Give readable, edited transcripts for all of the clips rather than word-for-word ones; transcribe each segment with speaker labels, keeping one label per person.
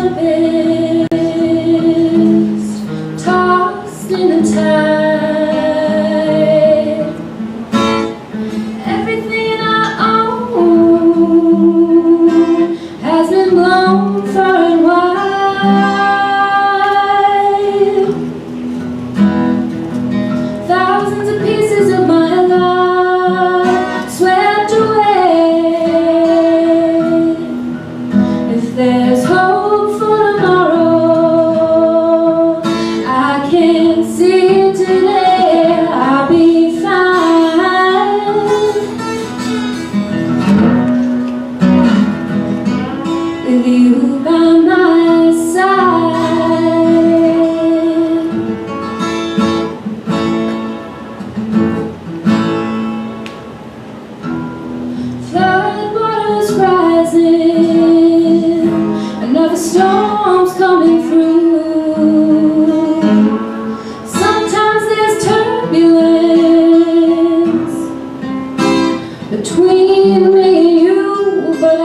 Speaker 1: tempest, tossed in the tide. Everything I own has been blown far and wide. Thousands of pieces of my life swept away. If there's hope for tomorrow, I can't see it today. I'll be fine with you by my side. Flood waters rising, another storm's coming through. Sometimes there's turbulence between me and you, but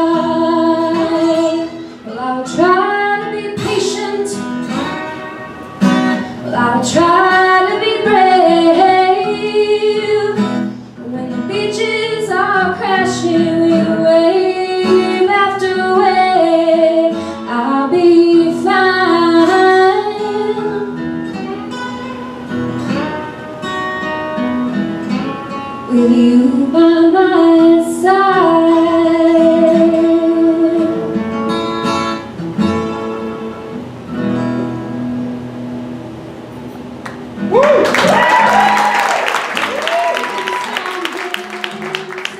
Speaker 1: I'll try to be patient. I'll try to be brave. When the beaches are crashing, wave after wave, I'll be fine with you by my side.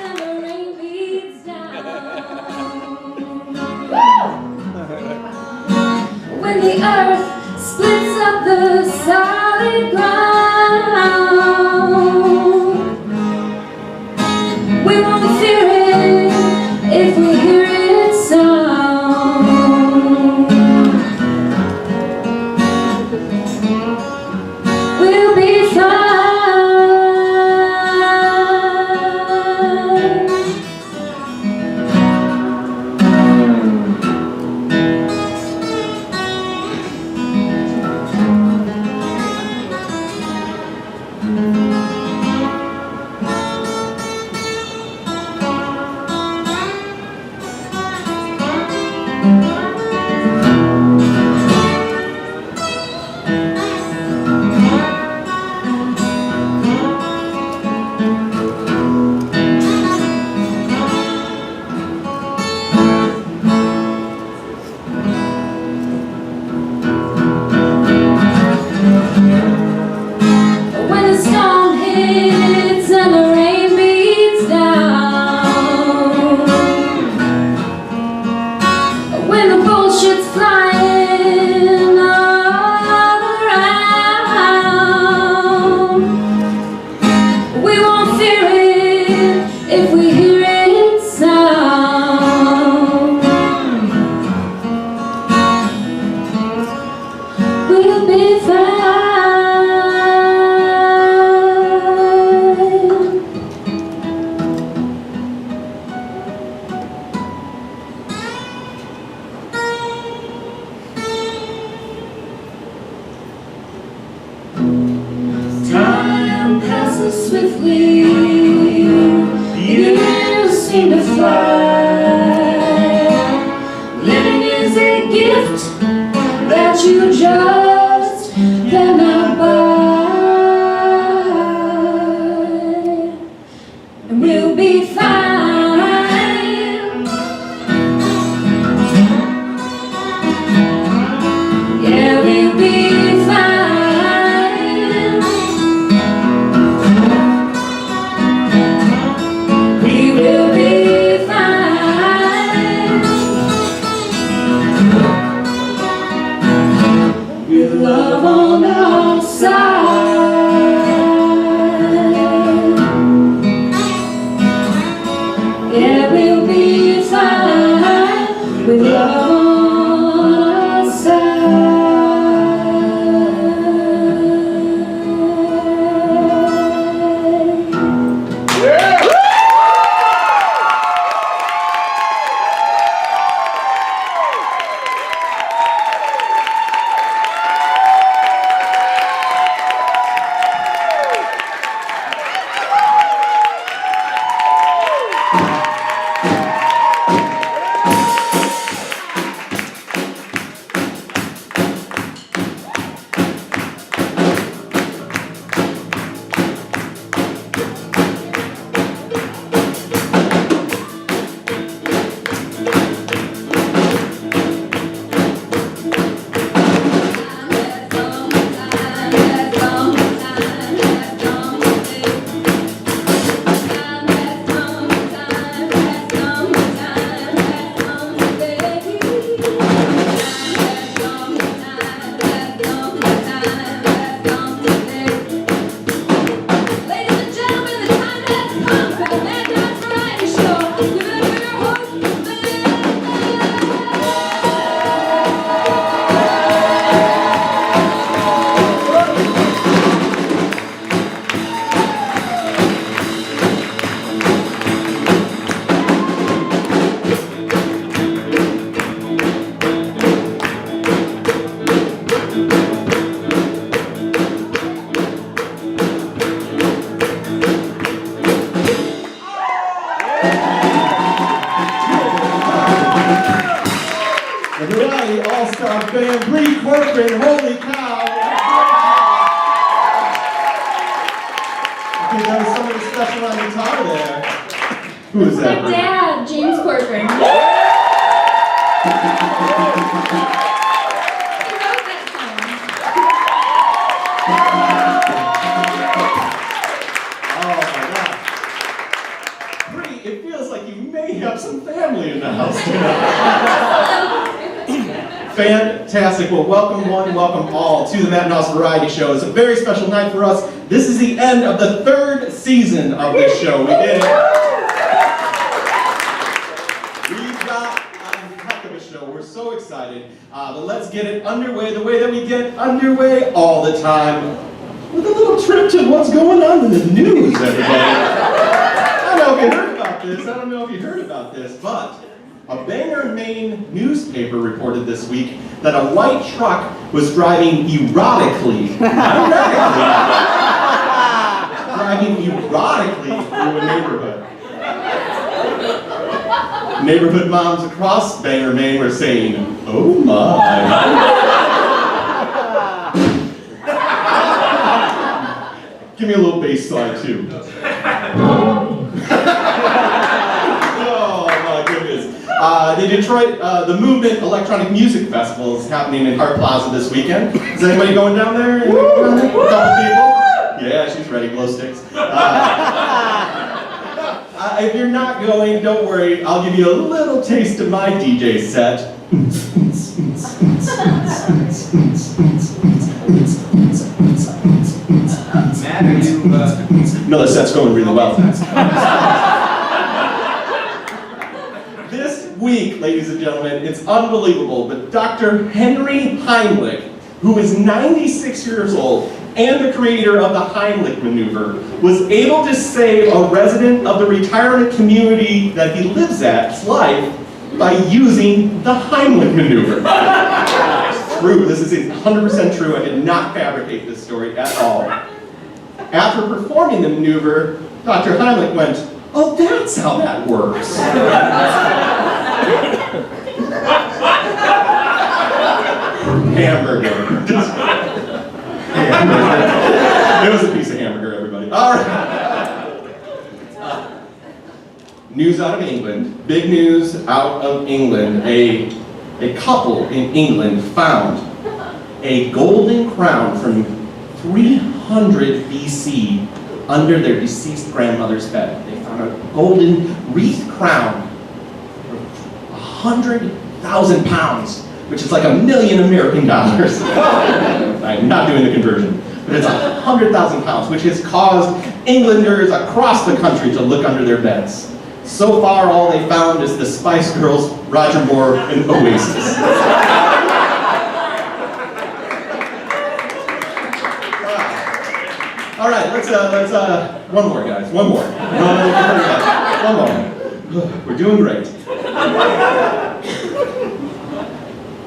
Speaker 1: And the rain beats down. When the earth splits up the solid ground, we won't fear it if we hear it sound. We'll be fine. When the storm hits and the rain beats down, when the bullshit's flying all around, we won't fear it if we hear it sound. We'll be fine. Time passes swiftly, years seem to fly. Living is a gift that you just cannot buy. And we'll be fine. Yeah, we'll be fine. We will be fine.
Speaker 2: The Variety All-Star Band, Bree Corcoran, holy cow! Okay, there was somebody special on guitar there. Who is that?
Speaker 1: My dad, James Corcoran. He wrote that song.
Speaker 2: Oh my God. Bree, it feels like you may have some family in the house tonight. Fantastic. Well, welcome one, welcome all to the Naas Variety Show. It's a very special night for us. This is the end of the 3rd season of this show. We did it. We've got a heck of a show. We're so excited. But let's get it underway the way that we get underway all the time. With a little trip to what's going on in the news, everybody. I don't know if you heard about this, but a Bangor, Maine newspaper reported this week that a white truck was driving erotically through a neighborhood. Neighborhood moms across Bangor, Maine were saying, "Oh my." Give me a little bass slide too. The Detroit, the Movement Electronic Music Festival is happening in Hart Plaza this weekend. Is anybody going down there? A couple people? Yeah, she's ready, glow sticks. If you're not going, don't worry. I'll give you a little taste of my DJ set.
Speaker 3: Matt, are you,
Speaker 2: No, the set's going really well. Week, ladies and gentlemen, it's unbelievable, but Dr. Henry Heimlich, who is 96 years old and the creator of the Heimlich maneuver, was able to save a resident of the retirement community that he lives at's life by using the Heimlich maneuver. True, this is 100% true. I did not fabricate this story at all. After performing the maneuver, Dr. Heimlich went, "Oh, that's how that works." Hamburger. It was a piece of hamburger, everybody. All right. News out of England. Big news out of England. A couple in England found a golden crown from 300 BC under their deceased grandmother's bed. They found a golden wreath crown for 100,000 pounds, which is like $1 million American. I'm not doing the conversion, but it's 100,000 pounds, which has caused Englanders across the country to look under their beds. So far, all they found is the Spice Girls, Roger Moore, and Oasis. All right, let's one more, guys, one more. One more. We're doing great.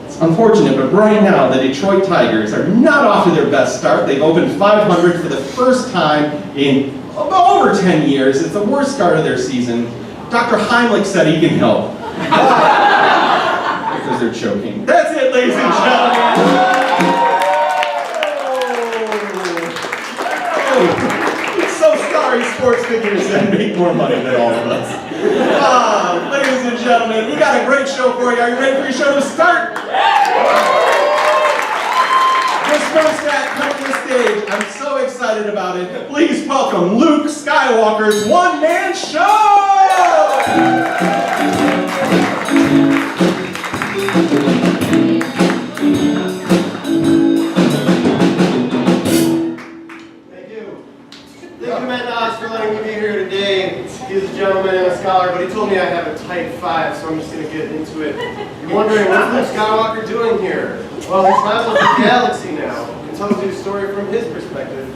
Speaker 2: It's unfortunate, but right now the Detroit Tigers are not off to their best start. They've opened 500 for the first time in over 10 years. It's the worst start of their season. Dr. Heimlich said he can help. Because they're choking. That's it, ladies and gentlemen. So sorry, sports figures that make more money than all of us. Ladies and gentlemen, we got a great show for you. Are you ready for your show to start? This first act coming to the stage, I'm so excited about it. Please welcome Luke Skywalker's one-man show!
Speaker 4: Thank you, Naas, for letting me be here today. He's a gentleman and a scholar, but he told me I have a tight 5, so I'm just going to get into it. You're wondering, what's Luke Skywalker doing here? Well, he travels the galaxy now and tells you a story from his perspective,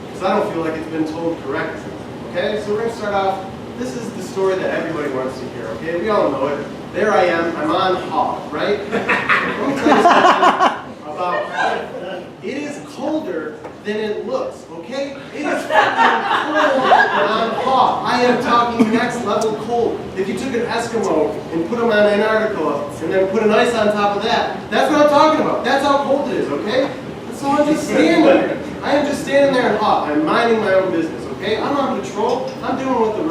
Speaker 4: because I don't feel like it's been told correctly. Okay, so we're going to start off. This is the story that everybody wants to hear, okay? We all know it. There I am, I'm on Hoth, right? Let me tell you something about Hoth. It is colder than it looks, okay? It is fucking cold on Hoth. I am talking next level cold. if you took an Eskimo and put them on Antarctica and then put an ice on top of that. That's what I'm talking about. That's how cold it is, okay? So I'm just standing there. I am just standing there in awe. I'm minding my own business, okay? I'm on patrol. I'm doing what the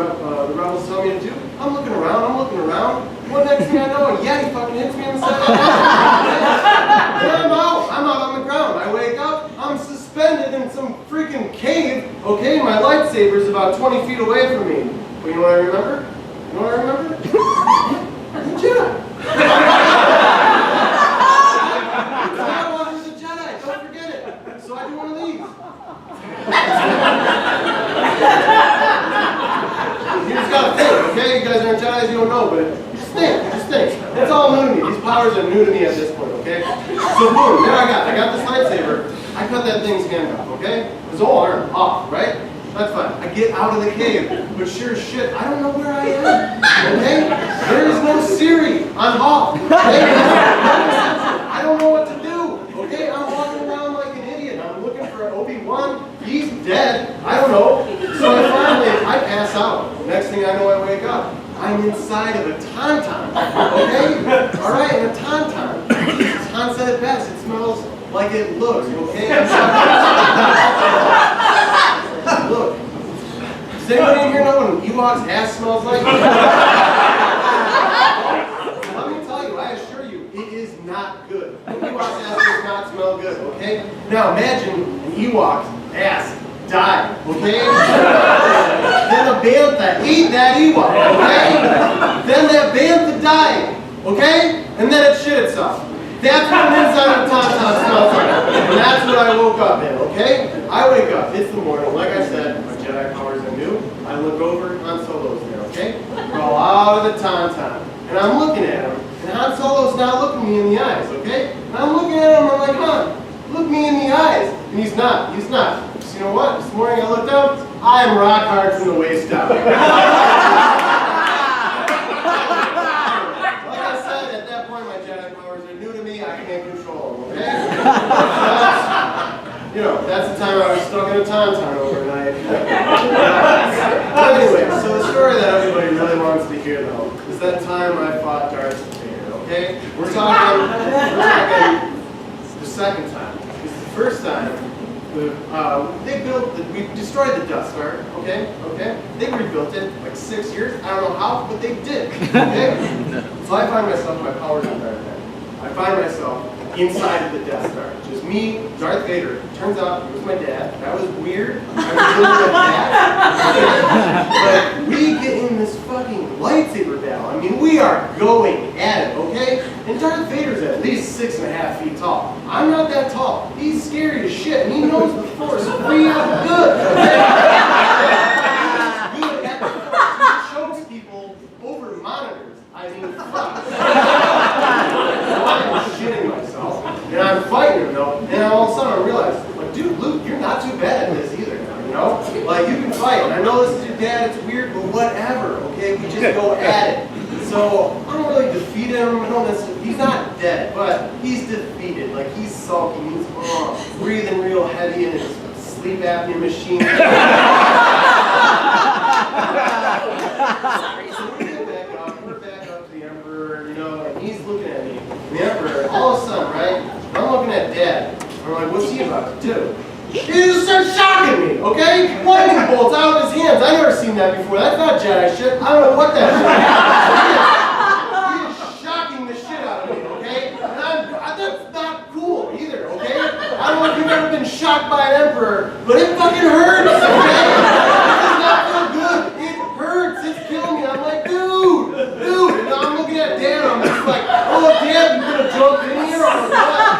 Speaker 4: rebels tell me to do. I'm looking around. One next thing I know, a Yeti fucking hits me in the side of the head. And I'm out on the ground. I wake up. I'm suspended in some freaking cave, okay? My lightsaber's about 20 feet away from me. But you know what I remember? You know what I remember? The Jedi. Skywalker's a Jedi. Don't forget it. So I do one of these. You just gotta think, okay? You guys aren't Jedis, you don't know, but just think. It's all new to me. These powers are new to me at this point, okay? So boom, there I got this lightsaber. I cut that thing's hand off, okay? His whole arm off, right? That's fine. I get out of the cave, but sure as shit, I don't know where I am, okay? There is no Siri on Hawk, okay? I don't know what to do, okay? I'm walking around like an idiot. I'm looking for Obi-Wan. He's dead. I don't know. So I pass out. Next thing I know, I wake up. I'm inside of a tauntaun, okay? All right, in a tauntaun. Han said it best. It smells like it looks, okay? Look. Does anybody in here know what an Ewok's ass smells like? Let me tell you, I assure you, it is not good. An Ewok's ass does not smell good, okay? Now imagine an Ewok's ass died, okay? Then a bantha ate that Ewok, okay? Then that bantha died, okay? And then it shit itself. That's what an inside of a tauntaun smells like. And that's what I woke up in, okay? I wake up, it's the morning, like I said, my Jedi powers are new. I look over, Han Solo's there, okay? Crawl out of the tauntaun. And I'm looking at him, and Han Solo's now looking me in the eyes, okay? And I'm looking at him, I'm like, Han, look me in the eyes. And he's not. So you know what? This morning I looked up, I am rock hard from the waist down. Like I said, at that point my Jedi powers are new to me, I can't control them, okay? That's the time I was stuck in a tauntaun overnight. But anyway, so the story that everybody really wants to hear though, is that time I fought Darth Vader, okay? We're talking the second time. Because the first time, we destroyed the Death Star, okay? They rebuilt it like 6 years. I don't know how, but they did, okay? So I find myself, my powers are better than. I find myself inside of the Death Star. Just me, Darth Vader. Turns out it was my dad. That was weird. I was really bad. But we get in this fucking lightsaber battle. I mean, we are going at it, okay? And Darth Vader's at least 6.5 feet tall. I'm not that tall. He's scary as shit, and he knows the Force real good, okay? He's good at the Force. He chokes people over monitors. I mean, fuck. I'm shitting myself, and I'm fighting him though, and all of a sudden I realize, like, dude, Luke, you're not too bad at this either now, you know? Like, you can fight, and I know this is your dad, it's weird, but whatever, okay? We just go at it. So, I don't really defeat him, he's not dead, but he's defeated, like, he's sulky, he's breathing real heavy in his sleep apnea machine. We're back up to the Emperor, and he's looking at me. The Emperor, all of a sudden, right? I'm looking at Dad. I'm like, what's he about to do? He just starts shocking me, okay? Lightning bolts out of his hands. I've never seen that before. That's not Jedi shit. I don't know what that is. He is shocking the shit out of me, okay? And that's not cool either, okay? I don't know if you've ever been shocked by an Emperor, but it fucking hurts, okay? It does not feel good. It hurts. It's killing me. I'm like, dude. And I'm looking at Dad. I'm just like, oh, Dad, you gonna jump in here or what?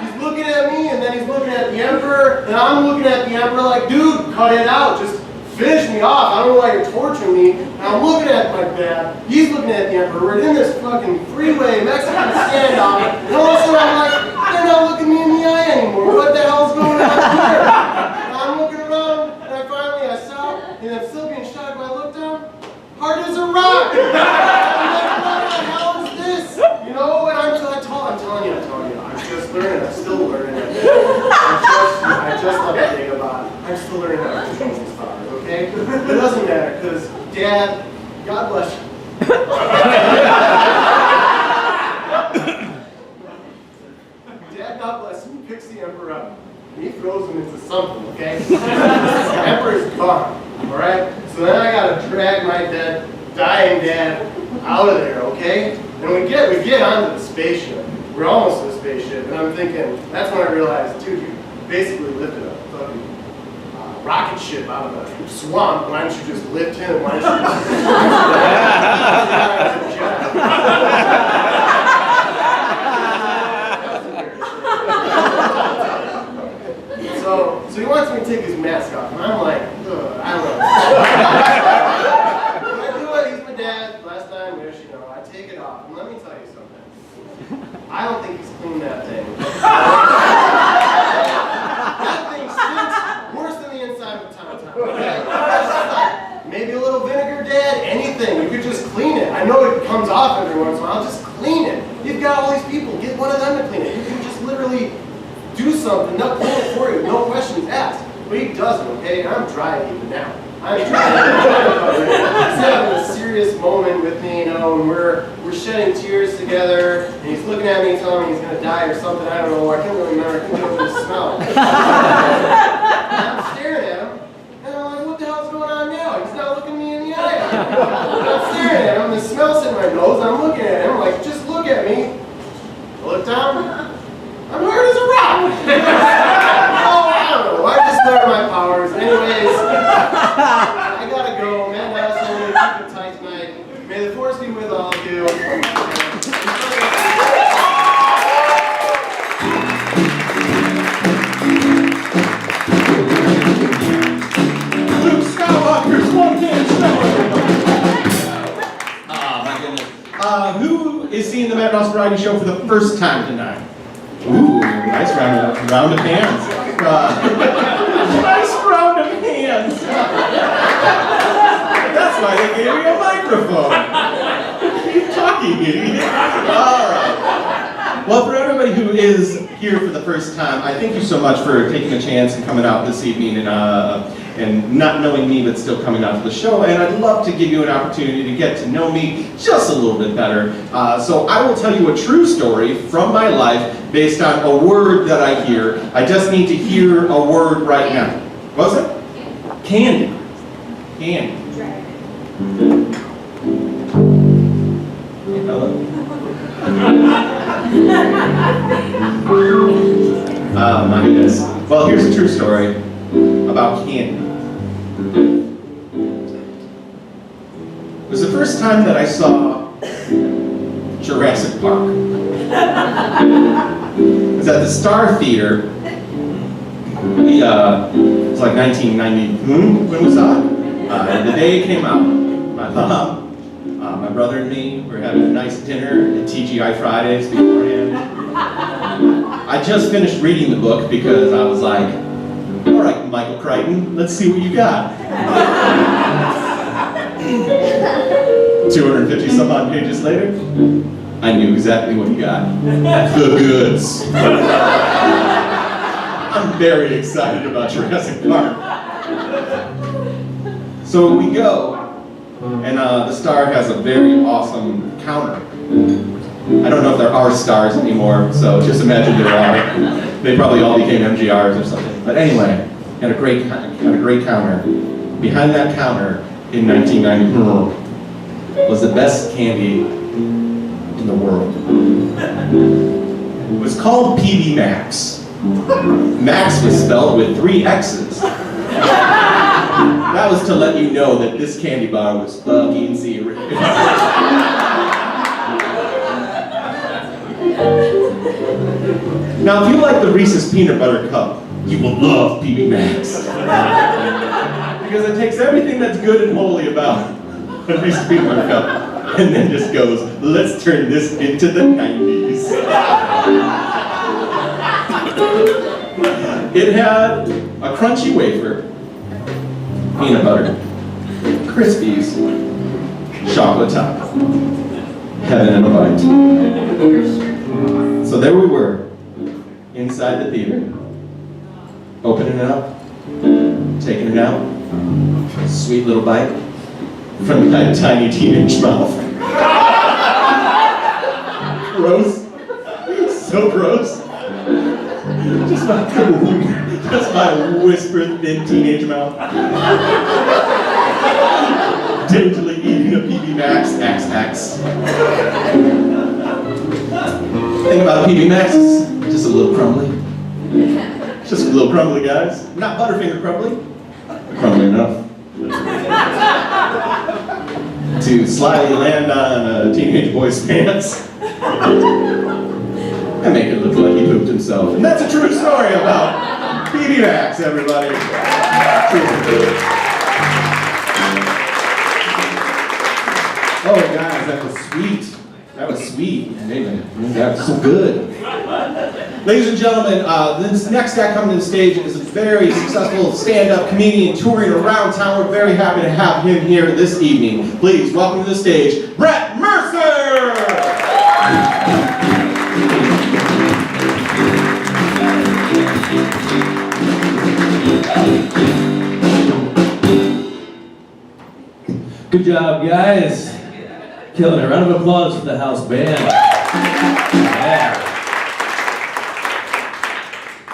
Speaker 4: He's looking at me, and then he's looking at the Emperor, and I'm looking at the Emperor like, dude, cut it out. Just finish me off. I don't know why you're torturing me. And I'm looking at my dad. He's looking at the Emperor. We're in this fucking freeway Mexican standoff, and all of a sudden I'm like, they're not looking me in the eye anymore. What the hell's going on here? And I'm looking around, and I stop, and I'm still being shocked, but I look down. Hard as a rock! I'm like, what the hell is this? And I'm telling you, I'm just learning, I'm still learning. I just love to think about it. I'm still learning how to control these stars, okay? It doesn't matter, because Dad, God bless you. God bless him, he picks the Emperor up. And he throws him into something, okay? The Emperor's gone, all right? So then I gotta drag my dying dad out of there, okay? And we get onto the spaceship. We're almost to the spaceship, and I'm thinking, that's when I realized, dude, you basically lifted a fucking rocket ship out of the swamp. Why don't you just lift him? Why don't you just So he wants me to take his mask off, and I'm like, ugh, I don't know. I do it, he's my dad, last time, wish, you know, I take it off. And let me tell you something. I don't think he's cleaned that thing. That thing stinks worse than the inside of a tauntaun. Okay? Maybe a little vinegar, Dad, anything. You could just clean it. I know it comes off every once in a while, just clean it. You've got all these people, get one of them to clean it. You can just literally do something, not clean it for you, no questions asked. But he doesn't, okay? And I'm trying even now. I'm trying to he's having a serious moment with me, you know, and we're shedding tears together, and he's looking at me telling me he's going to die or something, I don't know, I can't really remember, I can't remember the smell. And I'm staring at him, and I'm like, what the hell's going on now? He's not looking me in the eye. I'm staring at him, the smell's in my nose, and I'm looking at him, like, just look at me. I look down, I'm hard as a rock. Oh, I don't know, I just learned my powers. Anyways, I gotta go. Man, Naas, I'm gonna keep it tight tonight. May the force be with all of you.
Speaker 2: Luke Skywalker's one-man show, everybody. Oh, my goodness. Who is seeing the Naas Variety Show for the first time tonight? Ooh, nice round of hands. Nice round of hands. That's why they gave me a microphone. Keep talking, idiot. All right. Well, for everybody who is here for the first time, I thank you so much for taking a chance and coming out this evening and not knowing me but still coming out to the show. And I'd love to give you an opportunity to get to know me just a little bit better. So I will tell you a true story from my life based on a word that I hear. I just need to hear a word right now. What was it? Candy. Candy. Hello. Oh my goodness. Well, here's a true story about candy. It was the first time that I saw Jurassic Park. It was at the Star Theater. It was like 1990. When was that? The day it came out. My mom, my brother and me were having a nice dinner at TGI Fridays beforehand. I just finished reading the book because I was like, all right, Michael Crichton, let's see what you got. 250 some odd pages later, I knew exactly what he got. The goods. I'm very excited about Jurassic Park. So we go, and the Star has a very awesome counter. I don't know if there are stars anymore, so just imagine there are. They probably all became MGRs or something. But anyway, had a great counter. Behind that counter in 1990 was the best candy in the world. It was called PB Max. Max was spelled with 3 X's. That was to let you know that this candy bar was fucking serious. Now, if you like the Reese's Peanut Butter Cup, you will love PB Max. Because it takes everything that's good and holy about a Reese's Peanut Butter Cup and then just goes, let's turn this into the 90s. It had a crunchy wafer, peanut butter, Crispies, chocolate top, heaven and a bite. So there we were, inside the theater, opening it up, taking it out, sweet little bite from that tiny teenage mouth. Gross, so gross. Just my whispered thin teenage mouth. Daintily eating a PB Max XX. Thing about a PB Max is just a little crumbly. Just a little crumbly, guys. Not Butterfinger crumbly, but crumbly enough to slyly land on a teenage boy's pants and make it look like he pooped himself. And that's a true story about PB Max, everybody. Oh, guys, that was sweet. That was sweet. Amen. That was so good. Ladies and gentlemen, this next guy coming to the stage is a very successful stand-up comedian touring around town. We're very happy to have him here this evening. Please welcome to the stage, Brett Mercer!
Speaker 3: Good job, guys. Killing it. Round of applause for the house band. Yeah.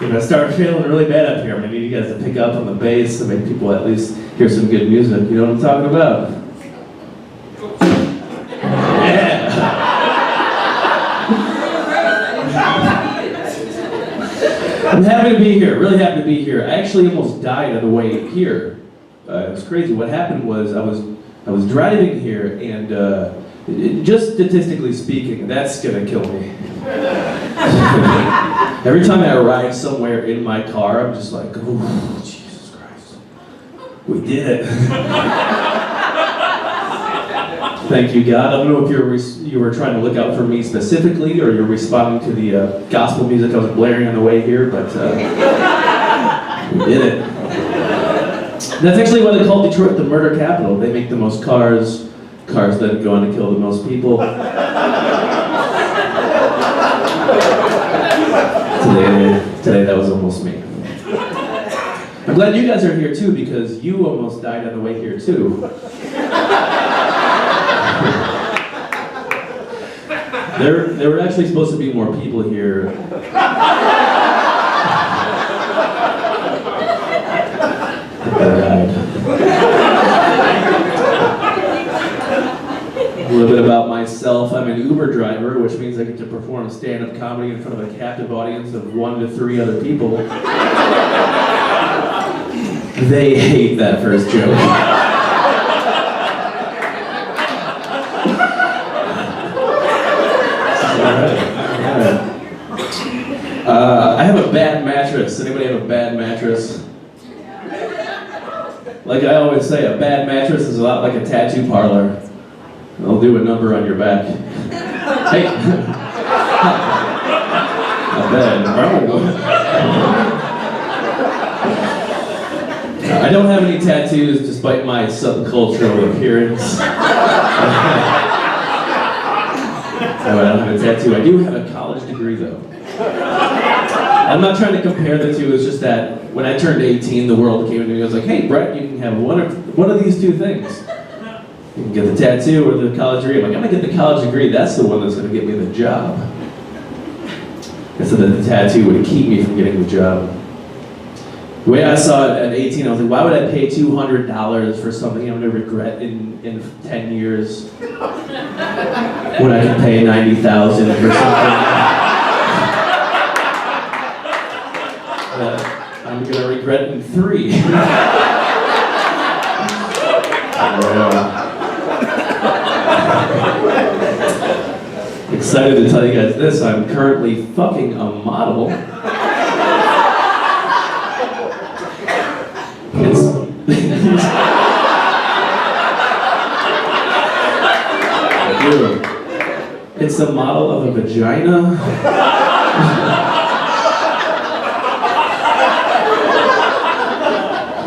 Speaker 3: If I start feeling really bad up here, I'm gonna need you guys to pick up on the bass and make people at least hear some good music. You know what I'm talking about? Yeah. I'm happy to be here. Really happy to be here. I actually almost died on the way here. It was crazy. What happened was I was driving here, and just statistically speaking, that's gonna kill me. Every time I arrive somewhere in my car, I'm just like, oh, Jesus Christ, we did it. Thank you, God. I don't know if you were trying to look out for me specifically, or you're responding to the gospel music I was blaring on the way here, but we did it. That's actually why they call Detroit the murder capital. They make the most cars that go on to kill the most people. Today that was almost me. I'm glad you guys are here too, because you almost died on the way here too. There were actually supposed to be more people here. A little bit about myself. I'm an Uber driver, which means I get to perform stand-up comedy in front of a captive audience of 1 to 3 other people. They hate that first joke. I have a bad mattress. Anybody have a bad mattress? Like I always say, a bad mattress is a lot like a tattoo parlor. They'll do a number on your back. Hey! Not bad. I don't have any tattoos despite my subcultural appearance. I don't have a tattoo. I do have a college degree though. I'm not trying to compare the two, it's just that when I turned 18, the world came to me and was like, hey Brett, you can have one of these two things. You can get the tattoo or the college degree. I'm like, I'm gonna get the college degree, that's the one that's gonna get me the job. Instead of the tattoo would keep me from getting the job. The way I saw it at 18, I was like, why would I pay $200 for something I'm gonna regret in 10 years? When I can pay $90,000 for something I'm gonna regret in 3. Excited to tell you guys this, I'm currently fucking a model. It's a model of a vagina.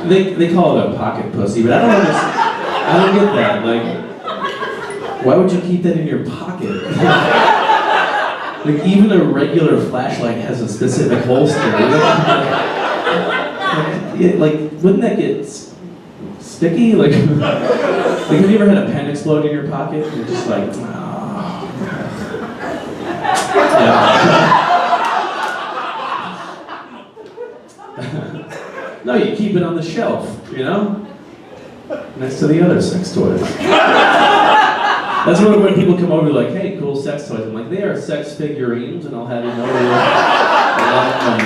Speaker 3: They call it a pocket pussy, but I don't get that. Like, why would you keep that in your pocket? Like, even a regular flashlight has a specific holster. Like, wouldn't that get sticky? Like, have you ever had a pen explode in your pocket? And you're just like, oh. Yeah. No, you keep it on the shelf, you know? Next to the other sex toys. That's when people come over like, hey, cool sex toys. I'm like, they are sex figurines, and I'll have you know they're a lot of money.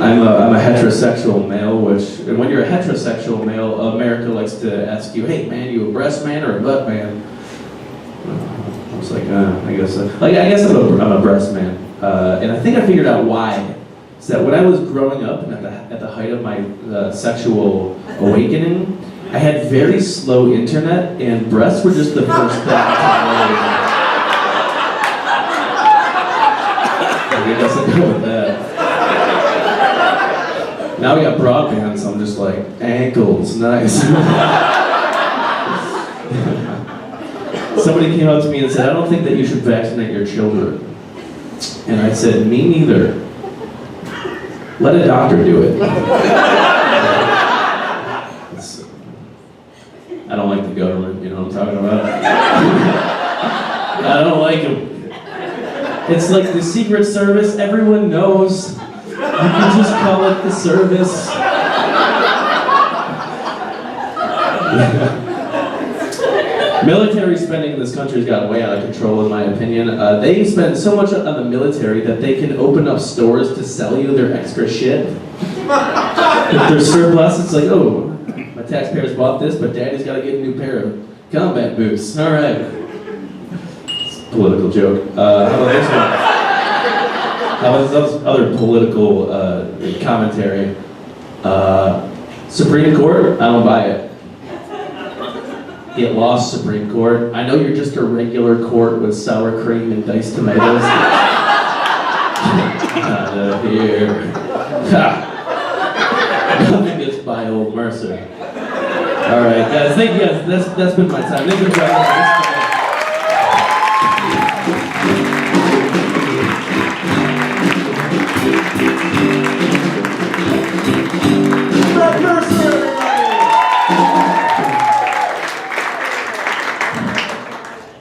Speaker 3: I'm a heterosexual male, and when you're a heterosexual male, America likes to ask you, hey man, you a breast man or a butt man? I was like, I guess I'm a breast man. And I think I figured out why. It's that when I was growing up and at the height of my sexual awakening, I had very slow internet, and breasts were just the first thing I guess I'll go with that. Now we got broadband, so I'm just like, ankles, nice. Somebody came up to me and said, I don't think that you should vaccinate your children. And I said, me neither. Let a doctor do it. I don't like the government, you know what I'm talking about? I don't like them. It's like the Secret Service, everyone knows. You can just call it the service. Military spending in this country has gotten way out of control, in my opinion. They spend so much on the military that they can open up stores to sell you their extra shit. If there's surplus, it's like, oh, my taxpayers bought this, but daddy's got to get a new pair of combat boots. All right. It's a political joke. How about this one? How about this other political commentary? Supreme Court, I don't buy it. Get lost, Supreme Court. I know you're just a regular court with sour cream and diced tomatoes. Out of here. Nothing gets by old Mercer. All right, guys. Thank you guys. That's been my time. Thank you for having me.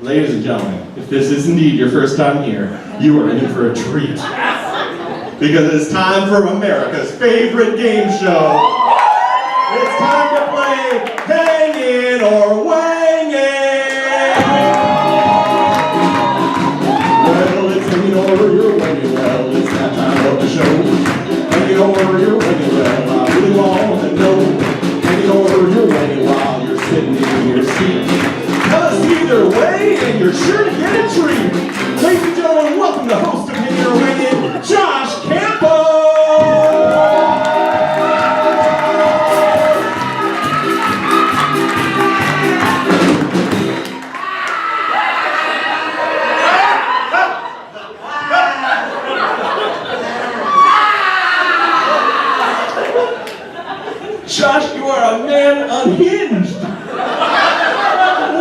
Speaker 2: Ladies and gentlemen, if this is indeed your first time here, you are in for a treat. Because it's time for America's favorite game show. It's time to play Hang It or Wang It. Well, it's hanging or you're wanging. Well, it's that time of the show. Hanging or you're wanging. Well, I really want to know. Hanging or you're wanging while you're sitting in your seat. Tell us either way, and you're sure to get a treat. Ladies and gentlemen, welcome the host of Hanging or Wanging, Josh Campo! Josh, you are a man unhinged!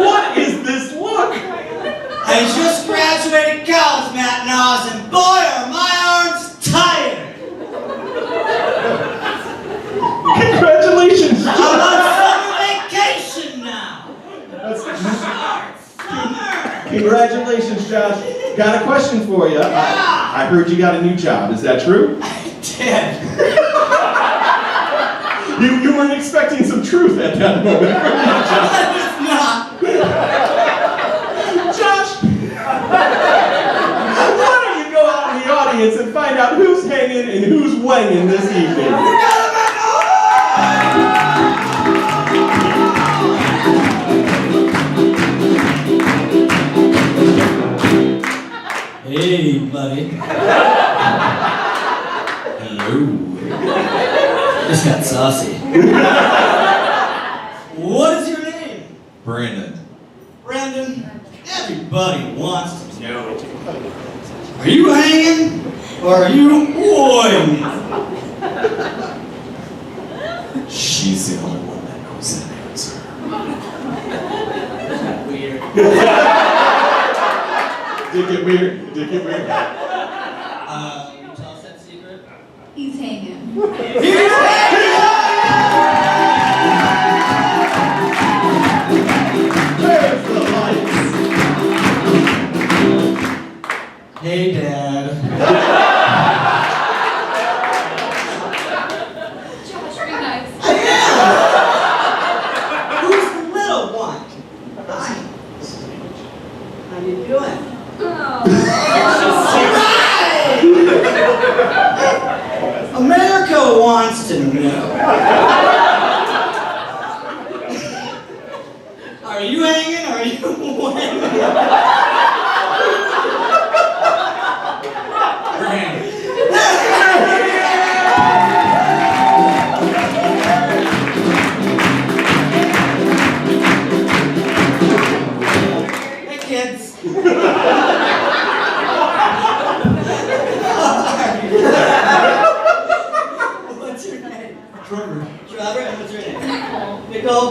Speaker 2: What is this look?
Speaker 5: I just graduated college, Naas, and boy are my arms tired!
Speaker 2: Congratulations,
Speaker 5: I'm
Speaker 2: Josh!
Speaker 5: on summer vacation now!
Speaker 2: That's-
Speaker 5: Summer!
Speaker 2: Congratulations, Josh. Got a question for you. I heard you got a new job. Is that true?
Speaker 5: I did.
Speaker 2: You weren't expecting some truth at that moment.
Speaker 5: I was not.
Speaker 2: Josh, why don't you go out in the audience and find out who's hanging and who's wanging this evening?
Speaker 5: Hey, buddy. Hello. Just got saucy. What is your name?
Speaker 6: Brandon.
Speaker 5: Brandon, everybody wants to know. Are you hanging or are you boing?
Speaker 6: She's the only one that knows that answer.
Speaker 5: Weird.
Speaker 2: Did it get weird? Did it get weird?
Speaker 5: Can you tell us that secret?
Speaker 1: He's hanging.
Speaker 5: He's hanging!
Speaker 2: There's the lights.
Speaker 5: Hey, Dad. doing?
Speaker 1: Oh.
Speaker 5: Right! America wants to know. Are you hanging or are you hanging?
Speaker 6: We're hanging.
Speaker 5: Hey kids. What's your name?
Speaker 6: Trevor.
Speaker 5: Trevor, and what's your name? Nicole.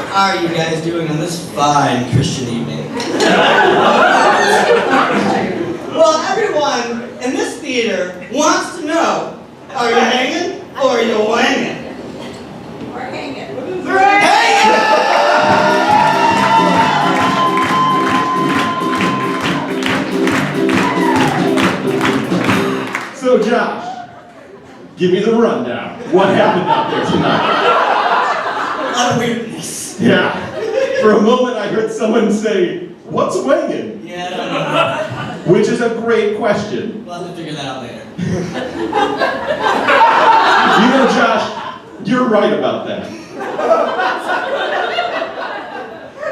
Speaker 5: How are you guys doing on this fine Christian evening? Well, everyone in this theater wants to know, are you hanging or are you wanging?
Speaker 1: We're hanging.
Speaker 2: So Josh, give me the rundown. What happened out there tonight?
Speaker 5: A lot of weirdness.
Speaker 2: Yeah. For a moment I heard someone say, "What's wanging?"
Speaker 5: Yeah, I don't know.
Speaker 2: Which is a great question.
Speaker 5: We'll have to figure that out later.
Speaker 2: You know, Josh, you're right about that.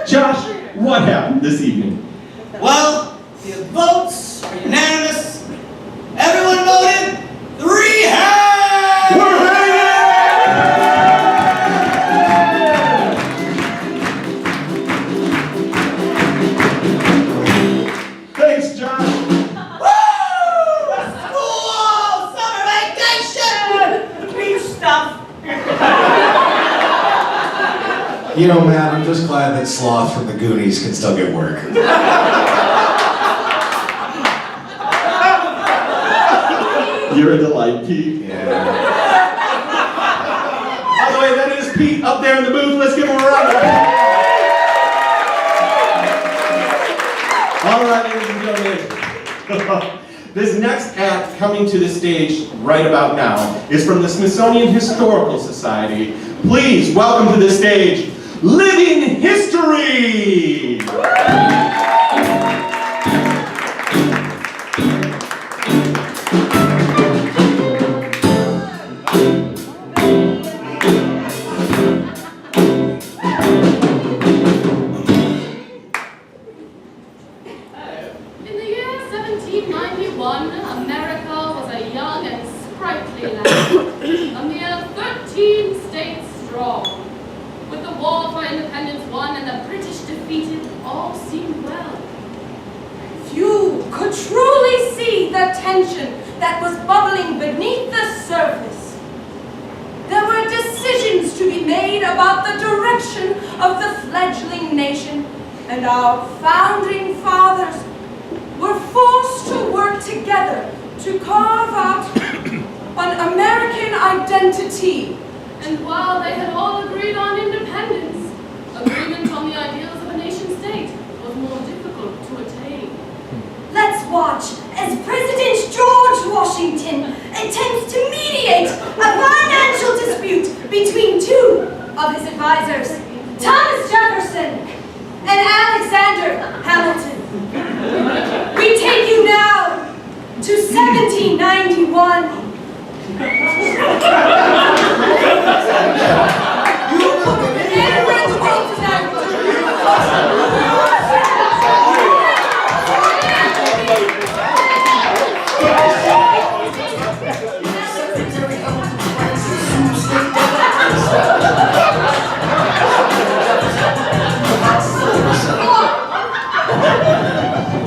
Speaker 2: Josh, what happened this evening?
Speaker 5: Well, the votes are unanimous. Everyone voted 3 hands!
Speaker 2: We're hanging! Thanks, Josh.
Speaker 5: Woo! School! Summer vacation! Beach stuff!
Speaker 6: You know, Matt, I'm just glad that Sloth from the Goonies can still get work.
Speaker 2: You're a delight, Pete.
Speaker 6: Yeah.
Speaker 2: By the way, that is Pete up there in the booth. Let's give him a round of applause. All right, ladies and gentlemen. This next act coming to the stage right about now is from the Smithsonian Historical Society. Please welcome to the stage, Living History!
Speaker 1: In the year 1791, America was a young and sprightly land, a mere 13 states strong. With the war for independence won and the British defeated, all seemed well.
Speaker 7: Few could truly see the tension that was bubbling beneath the surface. There were decisions to be made about the direction of the fledgling nation, and our founding fathers were forced to work together to carve out an American identity.
Speaker 1: And while they had all agreed on independence, agreement on the ideals of a nation-state was more difficult to attain.
Speaker 7: Let's watch as President George Washington attempts to mediate a financial dispute between two of his advisors, Thomas Jefferson and Alexander Hamilton. We take you now to 1791.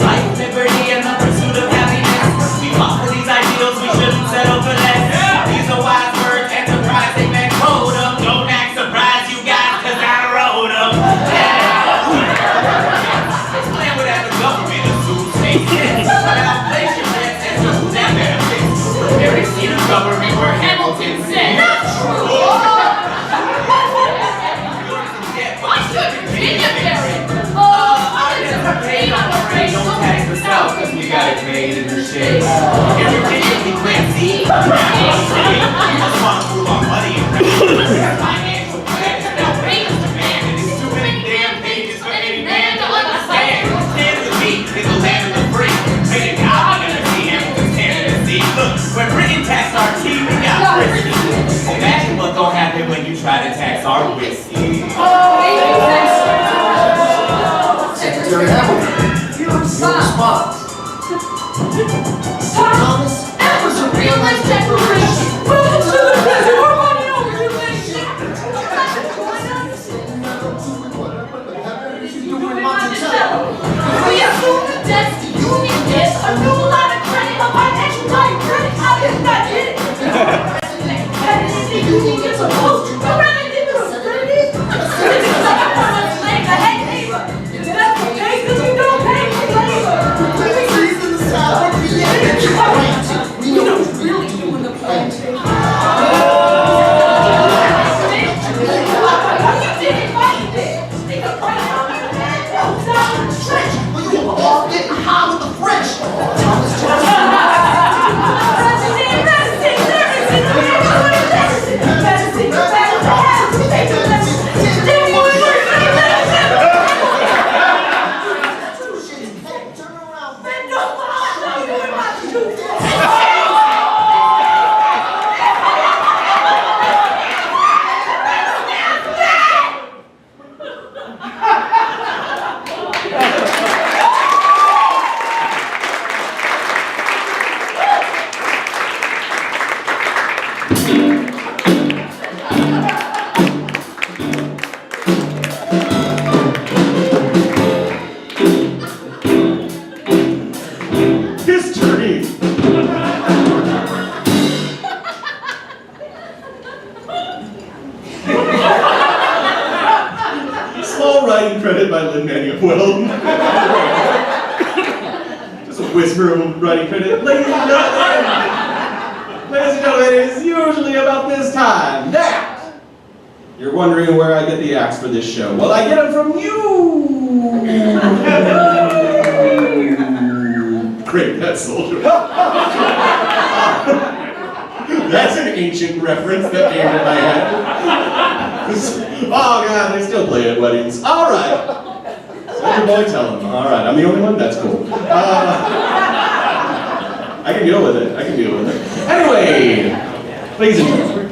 Speaker 8: Life, liberty, and the pursuit of happiness. We fought for these ideals, we shouldn't settle for less. These are wise words, enterprise, they meant quote 'em. Don't act surprised, you guys, 'cause I wrote 'em. Explain what happened, government assumes state is. But inflation rents and rules and benefits. Every seat of government where Hamilton said. Not true!
Speaker 1: Why should Virginia carry?
Speaker 8: Paid on the rate, don't tax us out, 'cause we got it made in the shade. In Virginia, we can't see. We just want to move our money and financial plan is now famous demand, and it's too many damn pages for any man to understand. Stand with me, are with you.
Speaker 6: Secretary Hamilton, your response.
Speaker 7: Thomas, that was a real nice declaration. Welcome to the prison. We're running over you, lady. We assume the debts the union gets a new line of credit, a financial line of credit. How is that it? And if the union gets supposed to go around and give us 30, it's like a woman's leg ahead neighbor. If that's the case, then we don't pay for labor. We know who's really doing the planting. You did it right there. Stick a right down in the man. Down in the trench.
Speaker 6: Well, you were all getting high with the French.
Speaker 2: History! Small writing credit by Lin-Manuel. Just a whisper of writing credit. Ladies and gentlemen, it is usually about this time. Now, you're wondering where I get the acts for this show. Well, I get them from you. Great, that's soldier. That's an ancient reference that came to my head. Oh God, they still play at weddings. All right. Let your boy tell him. All right, I'm the only one? That's cool. I can deal with it. I can deal with it. Anyway, ladies and gentlemen,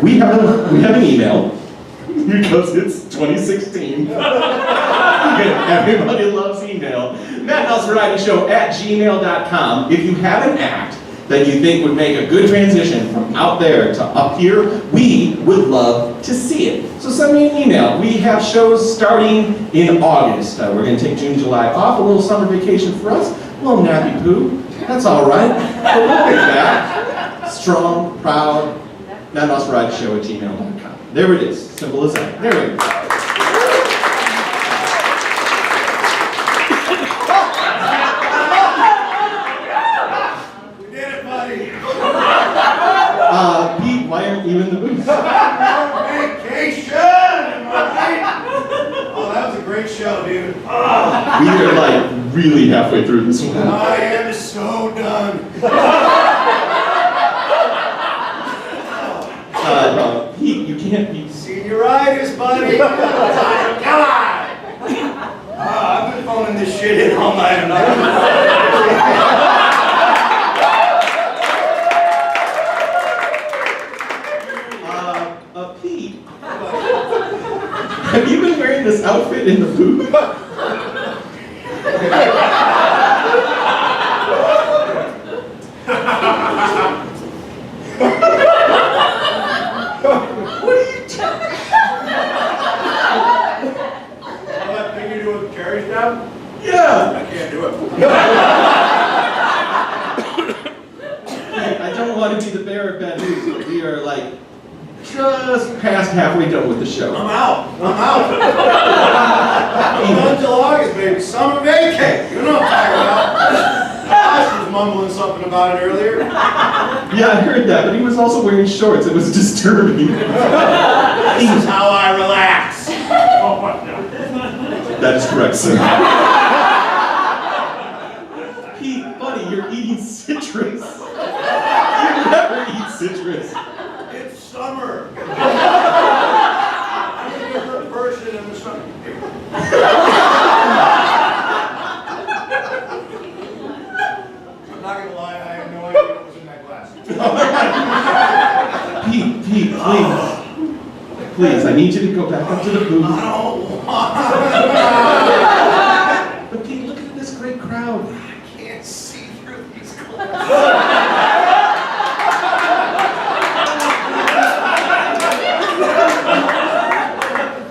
Speaker 2: we have an email because it's 2016. Everybody loves email. MattNaasVarietyShow@gmail.com. If you have an act that you think would make a good transition from out there to up here, we would love to see it. So send me an email. We have shows starting in August. We're going to take June, July off, a little summer vacation for us, a little nappy poo. That's all right. But we'll get back. Strong, proud, MattNaasVarietyShow@gmail.com. There it is. Simple as that. There we go. Pete, why aren't you in the booth?
Speaker 4: Vacation, am I right? Oh, that was a great show, dude.
Speaker 2: We are like really halfway through this one.
Speaker 4: I am so done.
Speaker 2: Pete, you can't be.
Speaker 4: Senioritis, buddy. Come on. I've been phoning this shit in all night and
Speaker 2: Pete, have you been wearing this outfit in the booth? What are you doing?
Speaker 4: that thing you do with carries down?
Speaker 2: Yeah.
Speaker 4: I can't do it.
Speaker 2: I don't want to be the bearer of bad news, but we are like just past halfway done with the show.
Speaker 4: I'm out. I'm until August, baby. Summer vacay. You know what I'm talking about. Naas was mumbling something about it earlier.
Speaker 2: Yeah, I heard that, but he was also wearing shorts. It was disturbing.
Speaker 4: This is how I relax.
Speaker 2: That is correct, sir. Pete, buddy, you're eating citrus. You never eat citrus.
Speaker 4: It's summer. I'm a different person in the summer. I'm not gonna lie, I have no idea what was in that glass.
Speaker 2: Pete, please. Please, I need you to go back up to the booth.
Speaker 6: I don't want.
Speaker 2: But Pete, look at this great crowd.
Speaker 6: I can't see through these clothes.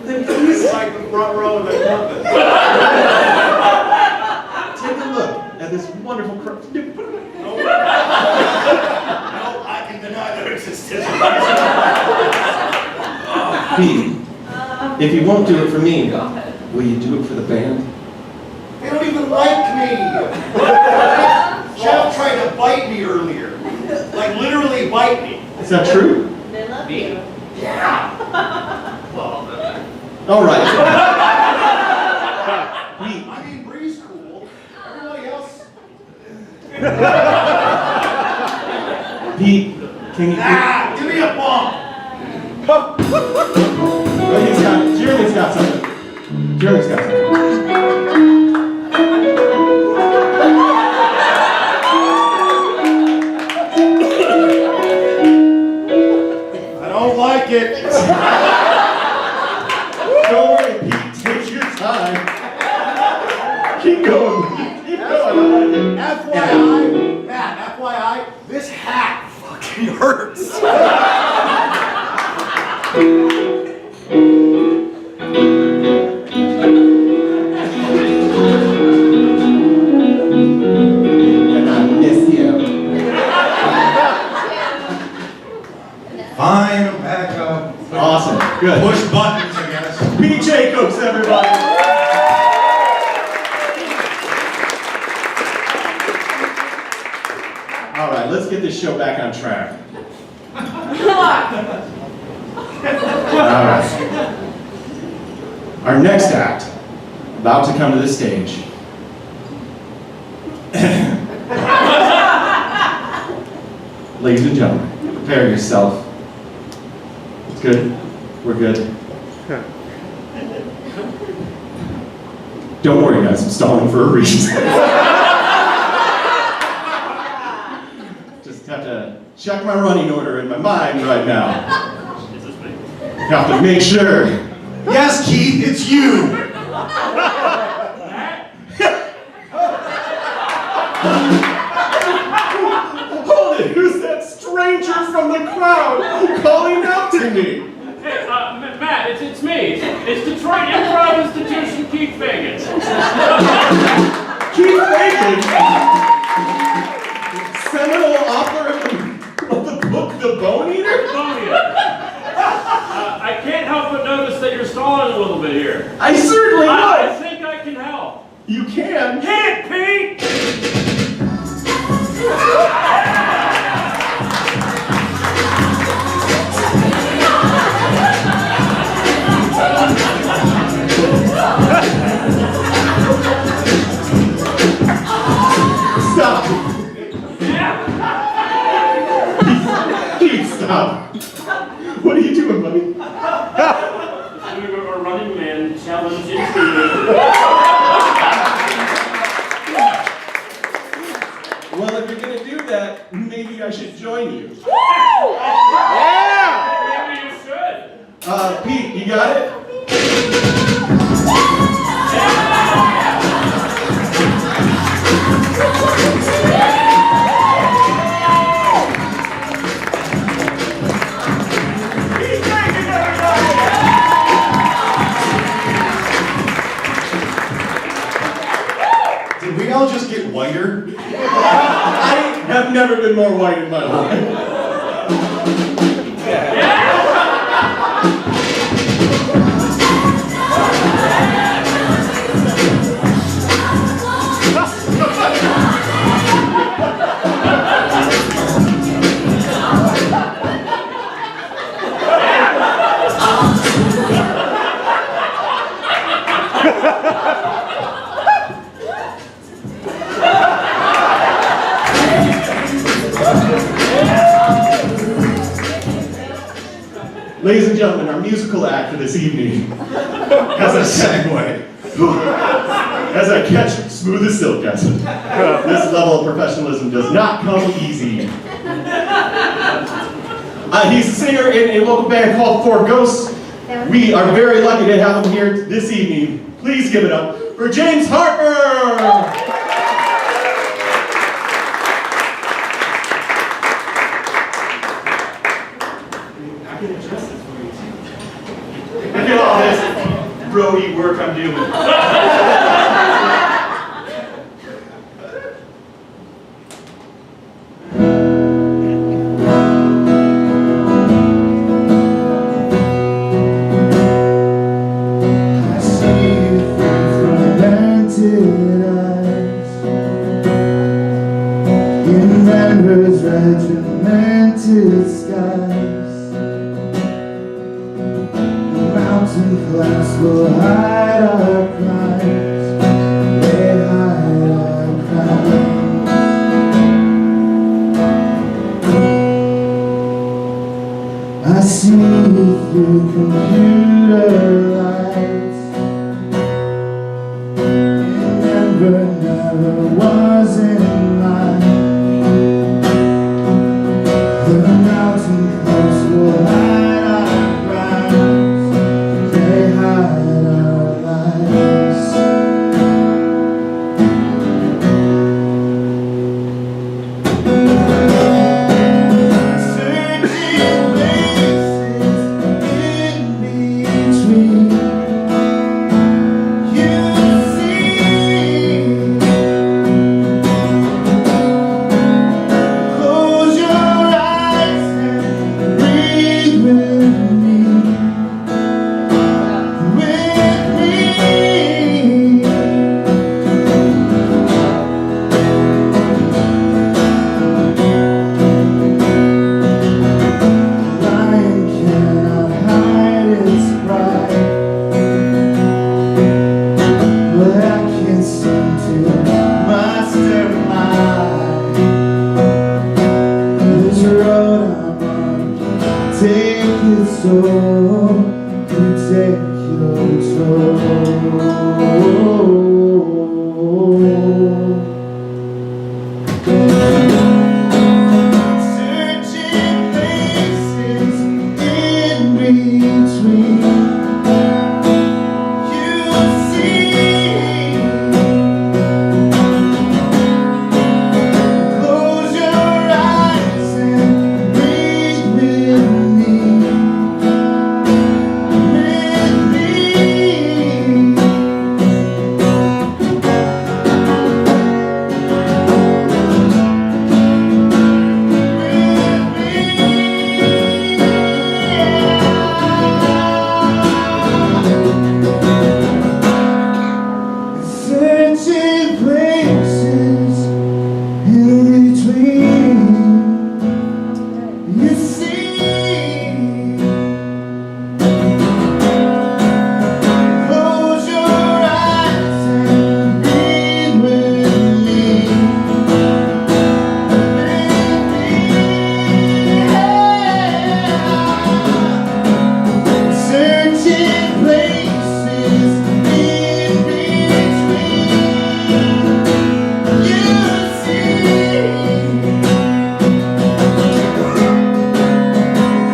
Speaker 2: Then please
Speaker 4: Like the front row of the campus.
Speaker 2: take a look at this wonderful crowd.
Speaker 6: No, I can deny their existence.
Speaker 2: Pete, if you won't do it for me, will you do it for the band?
Speaker 6: They don't even like me. Jeff tried to bite me earlier. Like literally bite me.
Speaker 2: Is that true?
Speaker 9: They love you.
Speaker 6: Yeah. Well,
Speaker 2: All right. Pete,
Speaker 6: I mean, Bree's cool. Everybody else.
Speaker 2: Pete, can you?
Speaker 6: Ah, give me a bump.
Speaker 2: Oh, Jeremy's got something. Jeremy's got something.
Speaker 6: I don't like it.
Speaker 2: Don't worry, Pete. Take your time. Keep going. Keep going.
Speaker 6: FYI, Matt, FYI, this hat fucking hurts.
Speaker 2: And I miss you.
Speaker 6: Fine, I'm back up.
Speaker 2: Awesome. Good.
Speaker 6: Push buttons, I guess.
Speaker 2: Pete Jacobs, everybody. All right, let's get this show back on track. All right. Our next act, about to come to the stage. Ladies and gentlemen, prepare yourself. It's good. We're good. Don't worry, guys. I'm stalling for a reason. Just have to check my running order in my mind right now. Have to make sure.
Speaker 6: Yes, Keith, it's you.
Speaker 2: Hold it! Who's that stranger from the crowd calling out to me?
Speaker 10: Hey, Matt, it's me. It's Detroit Improv Institution, Keith Fagan.
Speaker 2: Keith Fagan? Seminal author of the book The Bone Eater?
Speaker 10: I can't help but notice that you're stalling a little bit here.
Speaker 2: I certainly
Speaker 10: I
Speaker 2: would!
Speaker 10: think I can help.
Speaker 2: You can?
Speaker 10: Hit, Pete!
Speaker 2: Stop! Pete, stop! What are you doing, buddy?
Speaker 10: Doing a Running Man challenge into
Speaker 2: Well, if you're gonna do that, maybe I should join you.
Speaker 10: Maybe you should.
Speaker 2: Pete, you got it?
Speaker 6: Did we all just get whiter?
Speaker 2: I have never been more white in my life. Ladies and gentlemen, our musical act for this evening has a segue. As I catch smooth as silk, guys. This level of professionalism does not come easy. He's a singer in a local band called Four Ghosts, We are very lucky to have him here this evening. Please give it up for James Harper! Look at all this roadie work I'm doing.
Speaker 9: Regimented skies, the mountain clouds will hide our crimes, they hide our crimes. I see through computer lights, it never was in mine. The mountain clouds will hide our crimes, they hide our lives. Searching places in between, you see. Close your eyes and breathe with me, with me. The lion cannot hide its pride, but I can't seem to master mine. This road I'm on, take its toll, you take your toll. Searching places in between, you see. Close your eyes and breathe with me, with me. Searching places in between, you see. Close your eyes and breathe with me, searching places in between, you see.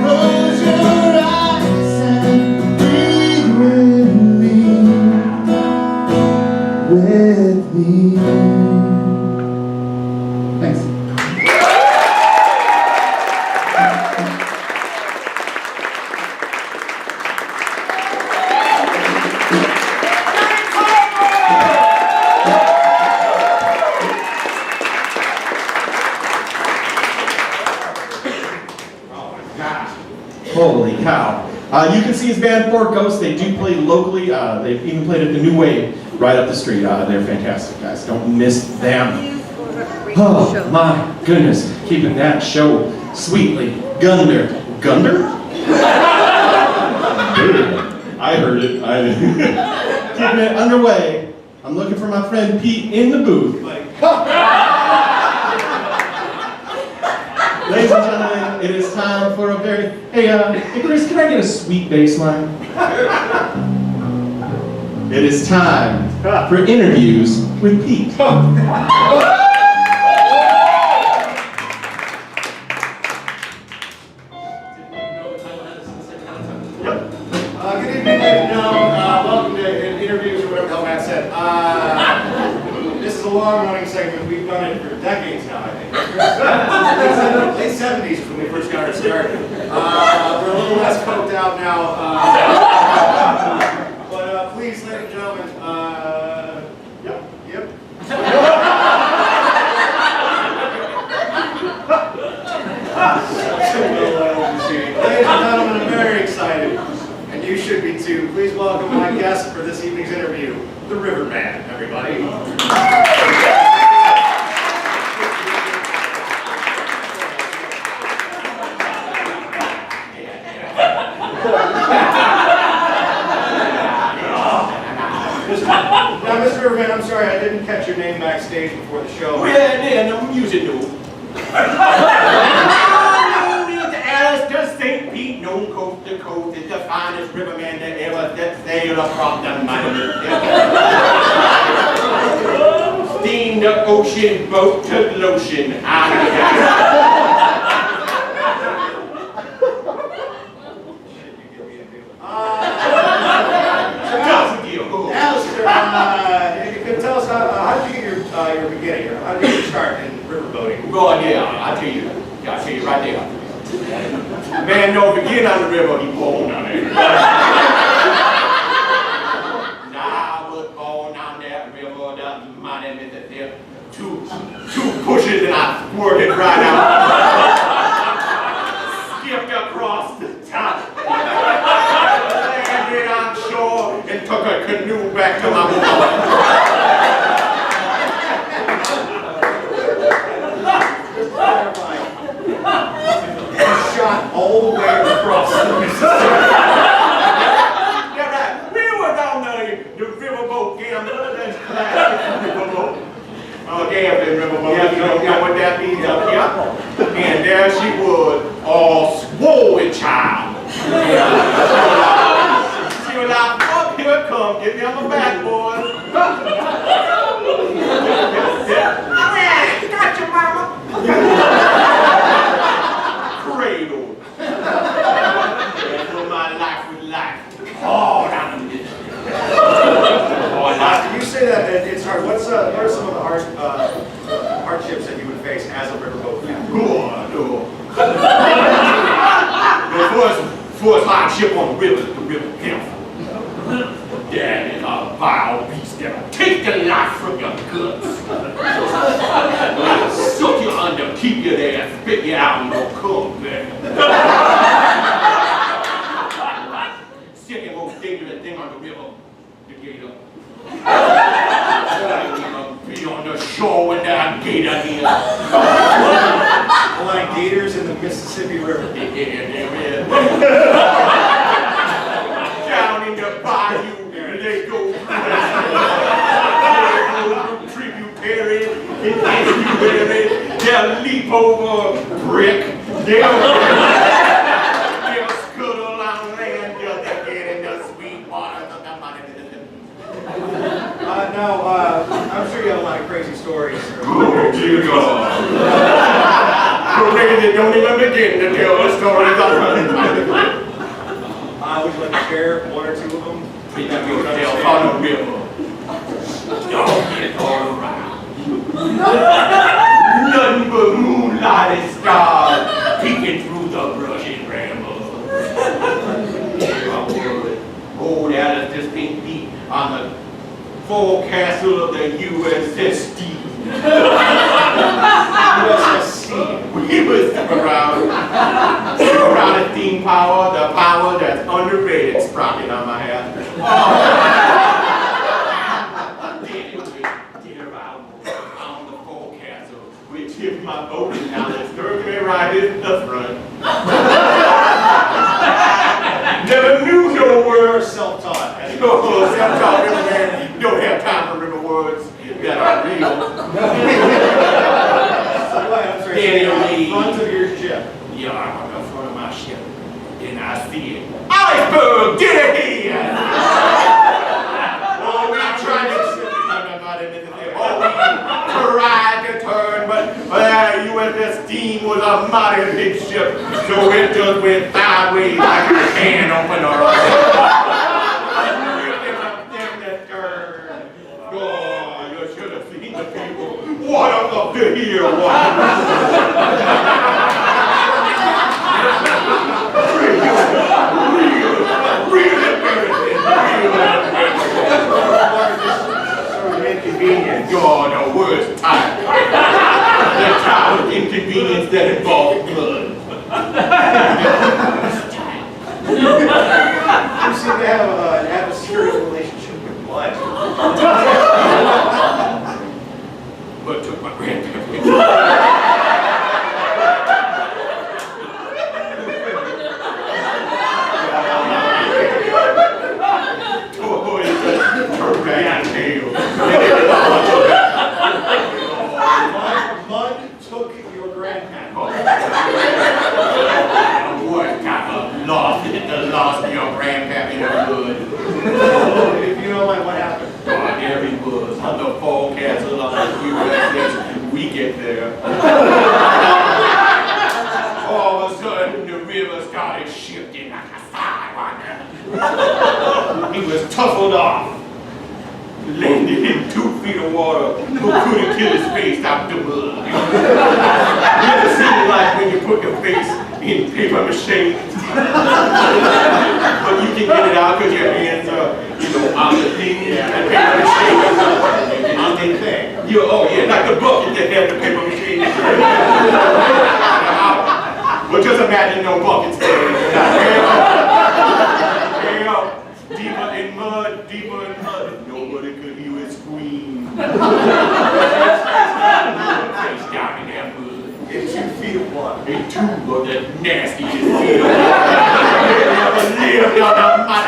Speaker 9: Close your eyes and breathe with me, with me. Thanks.
Speaker 2: Holy cow. You can see his band, Four Ghosts. They do play locally. They've even played at the New Wave right up the street. They're fantastic, guys. Don't miss them. Oh, my goodness. Keeping that show sweetly Gunder. Gunder? I heard it. Keeping it underway. I'm looking for my friend Pete in the booth. Ladies and gentlemen, it is time for a very... Hey, Chris, can I get a sweet bass line? It is time for interviews with Pete.
Speaker 4: long-running segment. We've done it for decades now, I think. Late 70s when we first got it started. We're a little less coked out now. But please, ladies and gentlemen, yep. Ladies and gentlemen, I'm very excited, and you should be too. Please welcome my guest for this evening's interview, the Riverman, everybody. Now, Mr. Riverman, I'm sorry, I didn't catch your name backstage before the show.
Speaker 2: Yeah, no music, no. Alistair St. Pete, known coast to coast, is the finest riverman that ever set sail across the mighty steam the ocean boat to lotion.
Speaker 4: Alistair, if you could tell us how did you get your beginning, or how did you get your start in riverboating?
Speaker 2: God, yeah, I'll tell you right there. Man don't begin on the river, he born on it. Now I was born on that river, the mighty Mississippi. Two pushes and I squirted right out. Skipped across the top. Landed on shore and took a canoe back to my mother.
Speaker 4: Shot all the way across the Mississippi.
Speaker 2: Yeah, right. We were on the riverboat gambler, that's classic riverboat. Oh, gambling riverboat, yeah, you don't know what that means up here. And there she was, all swollen child. She was like, up here, come, get me on my back, boy. Got you, mama. Cradle. And my life was like, oh, down this.
Speaker 4: Can you say that it's hard? What are some of the hardships that you would face as a riverboat captain?
Speaker 2: The first hardship on the river council. That is a vile beast that'll take the life from your guts. Suck you under, keep you there, spit you out, and don't come back. Second most dangerous thing on the river, the gator. Be on the shore when that gator here.
Speaker 4: Like gators in the Mississippi River.
Speaker 2: Yeah, there is. Down in the bayou, they go tributary, they'll leap over a brick, they'll scuttle on land just to get in the sweet waters of the mighty Mississippi.
Speaker 4: Now, I'm sure you have a lot of crazy stories.
Speaker 2: Oh, dear God. So crazy, don't even begin to tell the stories of running.
Speaker 4: Would you like to share one or two of them?
Speaker 2: We can go tell on the river. Don't get all around. Nothing but moonlight and stars peeking through the brush and brambles. Old Alistair St. Pete on the forecastle of the USS Steve. We was stuck around a steam power, the power that's underrated, sprocket on my head. Dear on the forecastle, we tipped my boat and now it's turning right in the front. Never knew no words.
Speaker 4: Self-taught.
Speaker 2: Oh, self-taught riverman. You don't have time for river words that are real.
Speaker 4: I'm sorry, so front of your ship.
Speaker 2: Yeah, I'm on the front of my ship. And I see it. Iceberg, get ahead! Oh, we tried to turn, but USS Steam was a mighty big ship, so it just went sideways like a can opener. Oh, you should have seen the people
Speaker 11: What I love to hear, what? Real inconvenient. You're the worst type. The type of inconvenience that involves blood.
Speaker 4: You seem to have an adversarial relationship with blood.
Speaker 11: But took my grandparents. Oh, it's a turbine tail.
Speaker 4: Mud took your grandparents.
Speaker 11: What kind of loss is the loss of your grandparents in the hood?
Speaker 4: If you don't mind, what happened?
Speaker 11: God, there he was, on the forecastle of the USS. We get there. All of a sudden, the river started shifting like a sidewinder. He was tuffled off. Landed in 2 feet of water, who couldn't kill his face out the mud. You ever seen it like when you put your face in paper mache? But you can get it out because your hands are, on the thing, and paper mache. On the thing. Oh yeah, like the bucket that had the paper mache. Well, just imagine no buckets there. Deeper in mud, deeper in mud. Nobody could hear it scream. Face down in that mud.
Speaker 4: In 2 feet of water.
Speaker 11: In 2 of that nastiest feet of water. Never lived on the mud.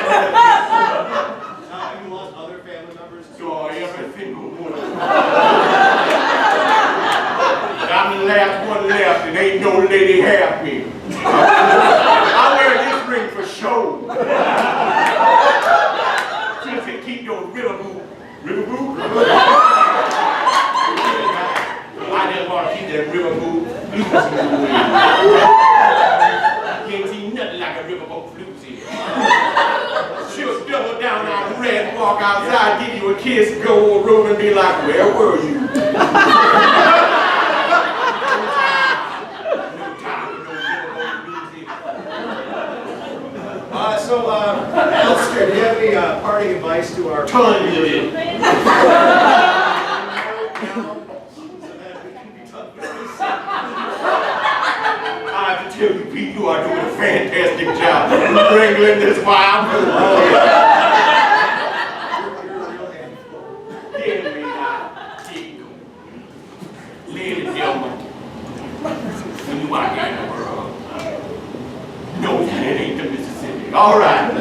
Speaker 4: Have you lost other family members?
Speaker 11: Oh, every single one. I'm the last one left, and ain't no lady half me. I wear this ring for show. Since it keep your river boot. River boot? I just want to keep that river boot floozy away. Can't see nothing like a river boot floozy. She'll double down on red, walk outside, give you a kiss, go over room and be like, where were you?
Speaker 4: Alistair, do you have any parting advice to our...
Speaker 11: Tons of it. I have to tell you, Pete, you are doing a fantastic job wrangling this wild food. Ladies and gentlemen, when you out here in the world, no, that ain't the Mississippi. All right.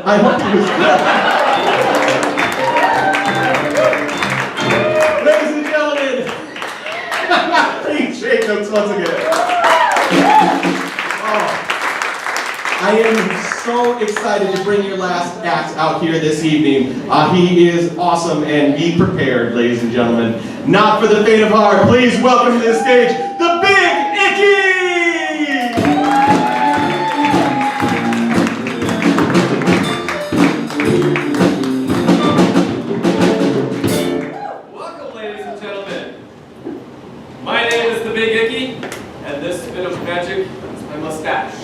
Speaker 2: I hope he was Ladies and gentlemen, Pete Jacobs once again. Oh, I am so excited to bring your last act out here this evening. He is awesome, and be prepared, ladies and gentlemen. Not for the faint of heart. Please welcome to the stage, the Big Icky!
Speaker 10: Magic is my mustache.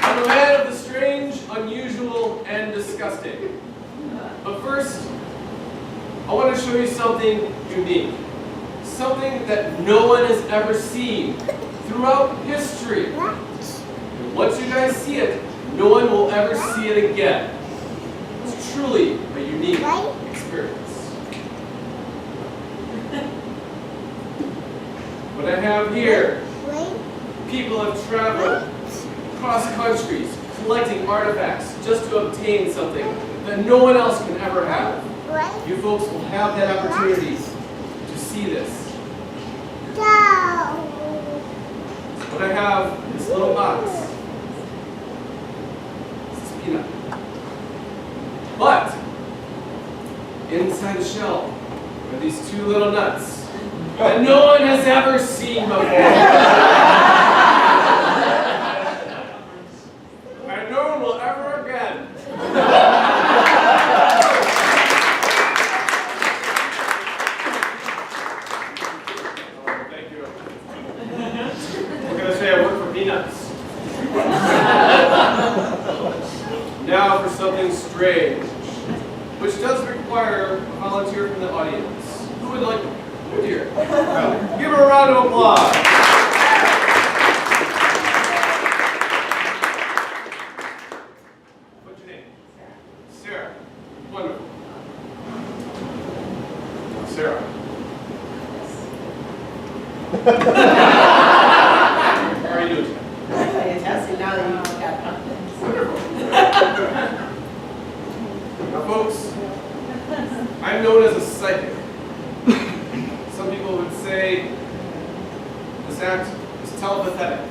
Speaker 10: I'm a man of the strange, unusual, and disgusting. But first, I want to show you something unique. Something that no one has ever seen throughout history. And once you guys see it, no one will ever see it again. It's truly a unique experience. What I have here, people have traveled across countries collecting artifacts just to obtain something that no one else can ever have. You folks will have that opportunity to see this. What I have in this little box. This is peanut. But inside the shell are these two little nuts that no one has ever seen before. And no one will ever again. Thank you. We're going to say I work for peanuts. Now for something strange, which does require a volunteer from the audience. Who would like to volunteer? Give her a round of applause. What's your name? Sarah. Wonderful. Sarah. How are you doing?
Speaker 12: Fantastic. Now that you've got confidence.
Speaker 10: Now, folks, I'm known as a psychic. Some people would say this act is telepathetic.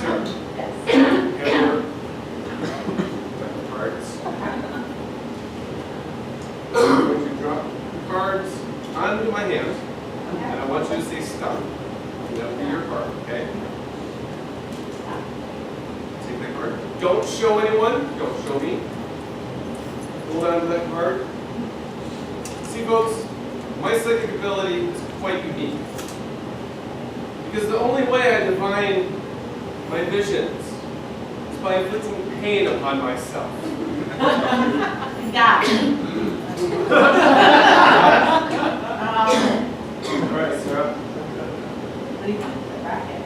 Speaker 10: Sure. Have your cards. I'm going to drop the cards onto my hand, and I want you to say stop. And that'll be your card, okay? Take that card. Don't show anyone. Don't show me. Hold on to that card. See, folks, my psychic ability is quite unique. Because the only way I divine my visions is by inflicting pain upon myself.
Speaker 12: Got it.
Speaker 10: All right, Sarah.
Speaker 12: What do you want? The racket?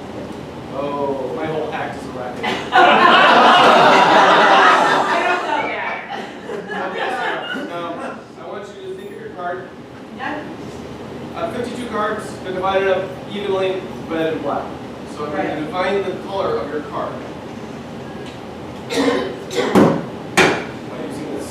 Speaker 10: Oh, my whole act is a racket.
Speaker 12: I don't know that.
Speaker 10: Now, I want you to think of your card.
Speaker 12: Yeah.
Speaker 10: 52 cards, they're divided up evenly, red and black. So I'm going to define the color of your card. By using this.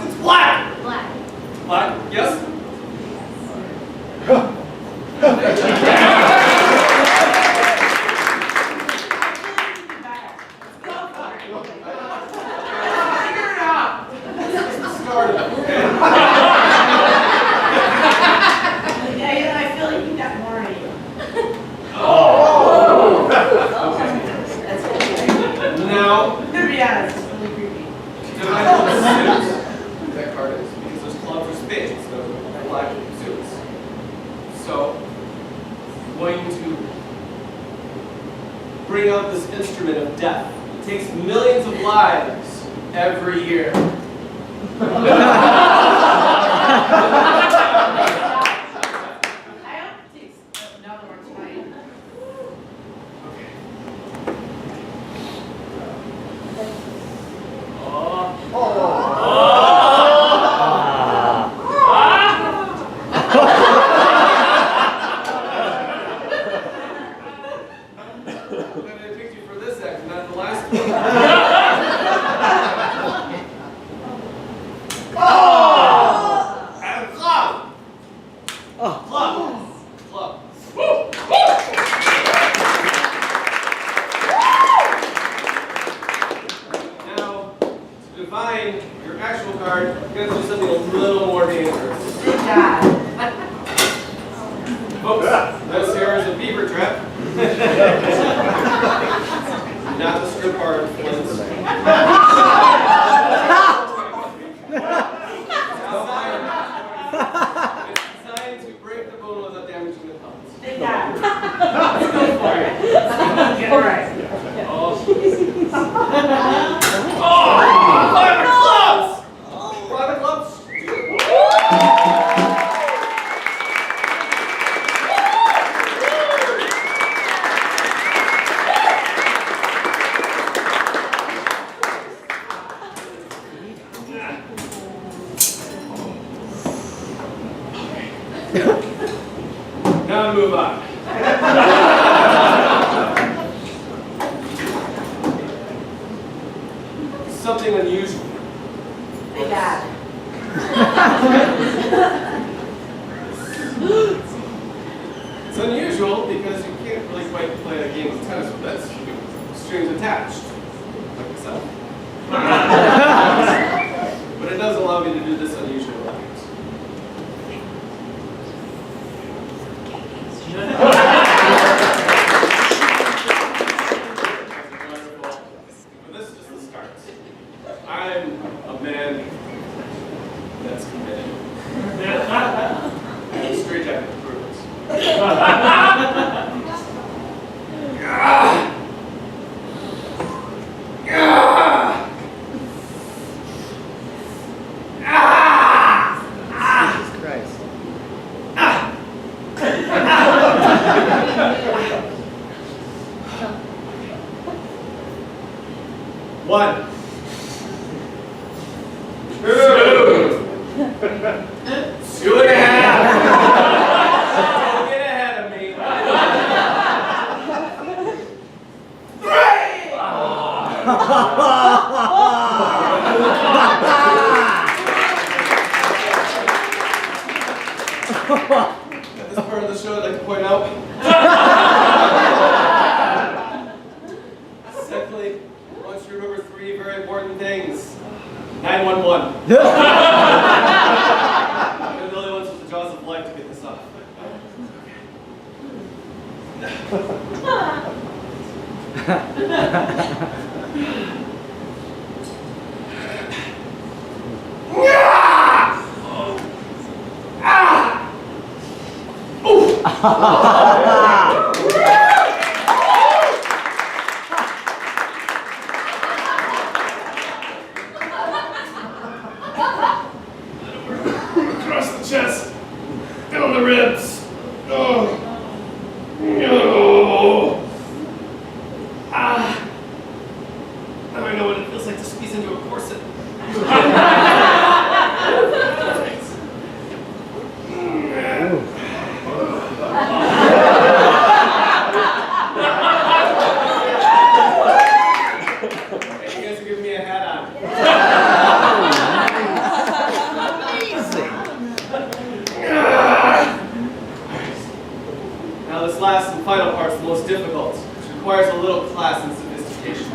Speaker 10: It's black!
Speaker 1: Black.
Speaker 10: Black, yes? Start of it, okay?
Speaker 12: Yeah, I feel like you got more in you. That's good.
Speaker 10: Now,
Speaker 12: To be honest, it's really creepy.
Speaker 10: divide the suits that card is, because there's clubs or spades, those are black suits. So, I'm going to bring out this instrument of death. It takes millions of lives every year.
Speaker 12: I hope it takes another one tonight.
Speaker 10: Okay. I'm glad I picked you for this act, not the last one. And club! Club! Club. Woo! Now, to define your actual card, you're going to do something a little more dangerous.
Speaker 12: Good job.
Speaker 10: Folks, this here is a beaver trap. Not the strip bar of Flint's. It's designed to break the bone without damaging the pelts.
Speaker 12: Good job. Let's go for it. Get it right.
Speaker 10: Oh, oh, private clubs! Private clubs! Now move on. Something unusual.
Speaker 7: Hey, Dad.
Speaker 10: It's unusual because you can't really quite play a game of tennis with this. Strings attached, like myself. But it does allow me to do this unusual act. But this is just the start. I'm a man that's committed. And straight jacket proves. One. Two and a half. Don't get ahead of me. Three. At this part of the show, I'd like to point out. Secondly, I want you to remember three very important things. 911. And the only ones with the jaws of life to get this off. Across the chest, down the ribs. Oh. No. Now I know what it feels like to squeeze into a corset. Hey, you guys are giving me a hat on. Now this last and final part is the most difficult, which requires a little class and sophistication.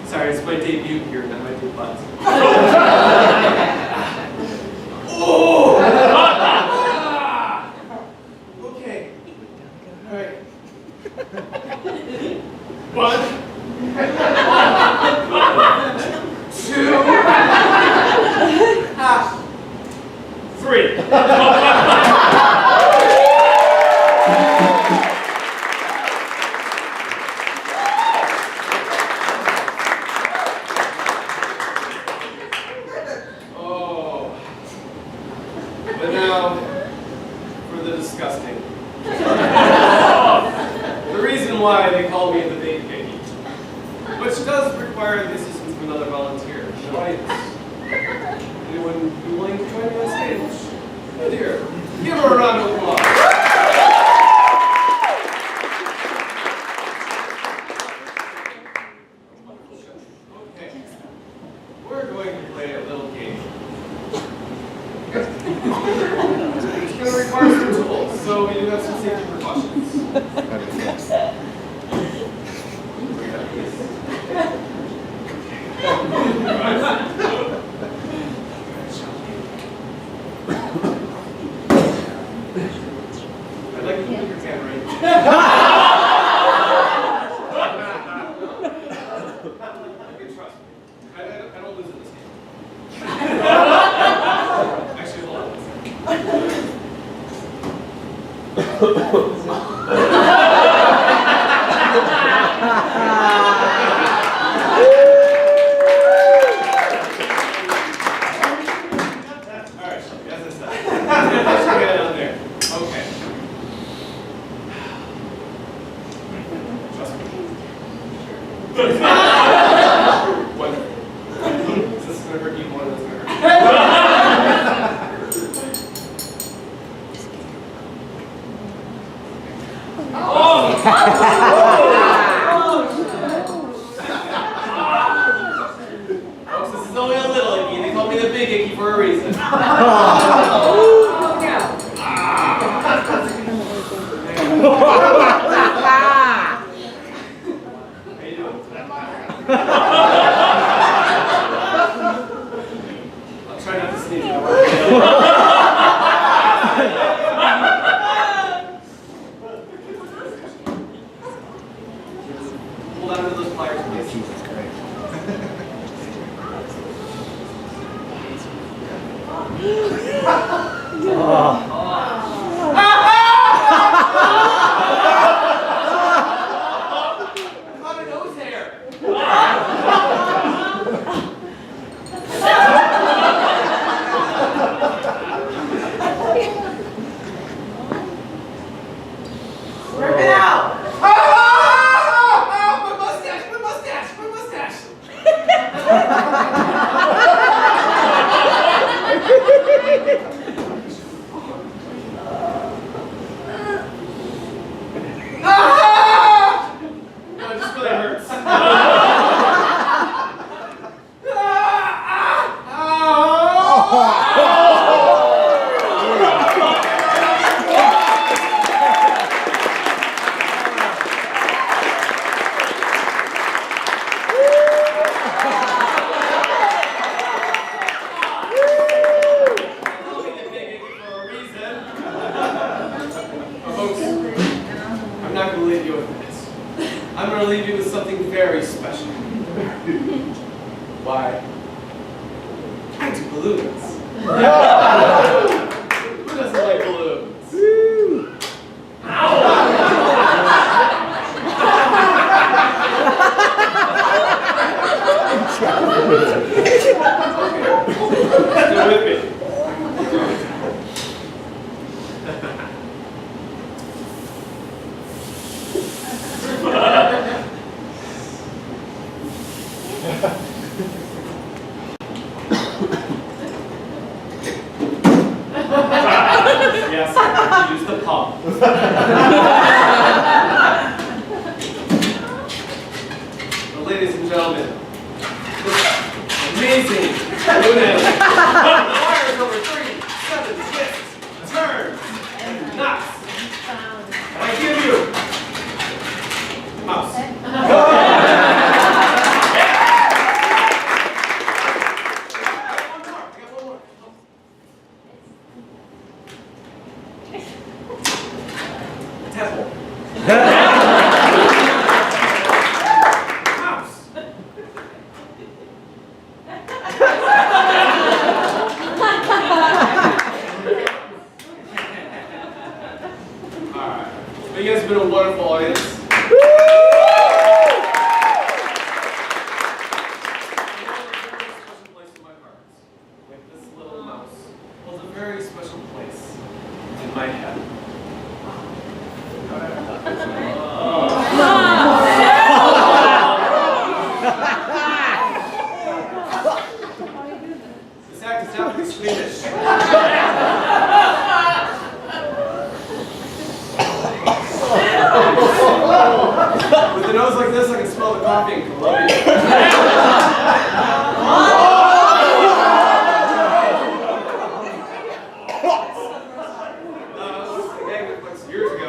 Speaker 10: Sorry, it's my debut here, not my debut. Oh! Okay. All right. One. Two. Three. Oh. But now, for the disgusting. The reason why they call me the big piggy, which does require the assistance of another volunteer in the audience. Anyone be willing to join me on stage? Oh dear. Give her a round of applause. Okay. We're going to play a little game. It's going to require some tools, so we do have some safety precautions. I'd like you to put your hand right here. You can trust me. I don't lose in this game. Actually, hold on. is only a little icky. They call me the big icky for a reason.
Speaker 7: Oh, yeah.
Speaker 10: How you doing? I'll try not to sneeze. Hold on to those pliers, please. Caught a nose hair.
Speaker 7: Rip it out.
Speaker 10: My mustache, my mustache, my mustache. No, it just really hurts. Folks, I'm not going to leave you with this. I'm going to leave you with something very special. Why? I do balloons. Who doesn't like balloons? Still with me. Yes, I use the pump. Well, ladies and gentlemen, this amazing balloon wires over 3, 7, twists, turns, and knots. I give you mouse. Temple. Mouse. Alright. Well, you guys have been a wonderful audience. Special place in my heart. Like this little mouse holds a very special place in my head. This act is definitely squeamish. With a nose like this, I can smell the coffee in Colombia. Years ago.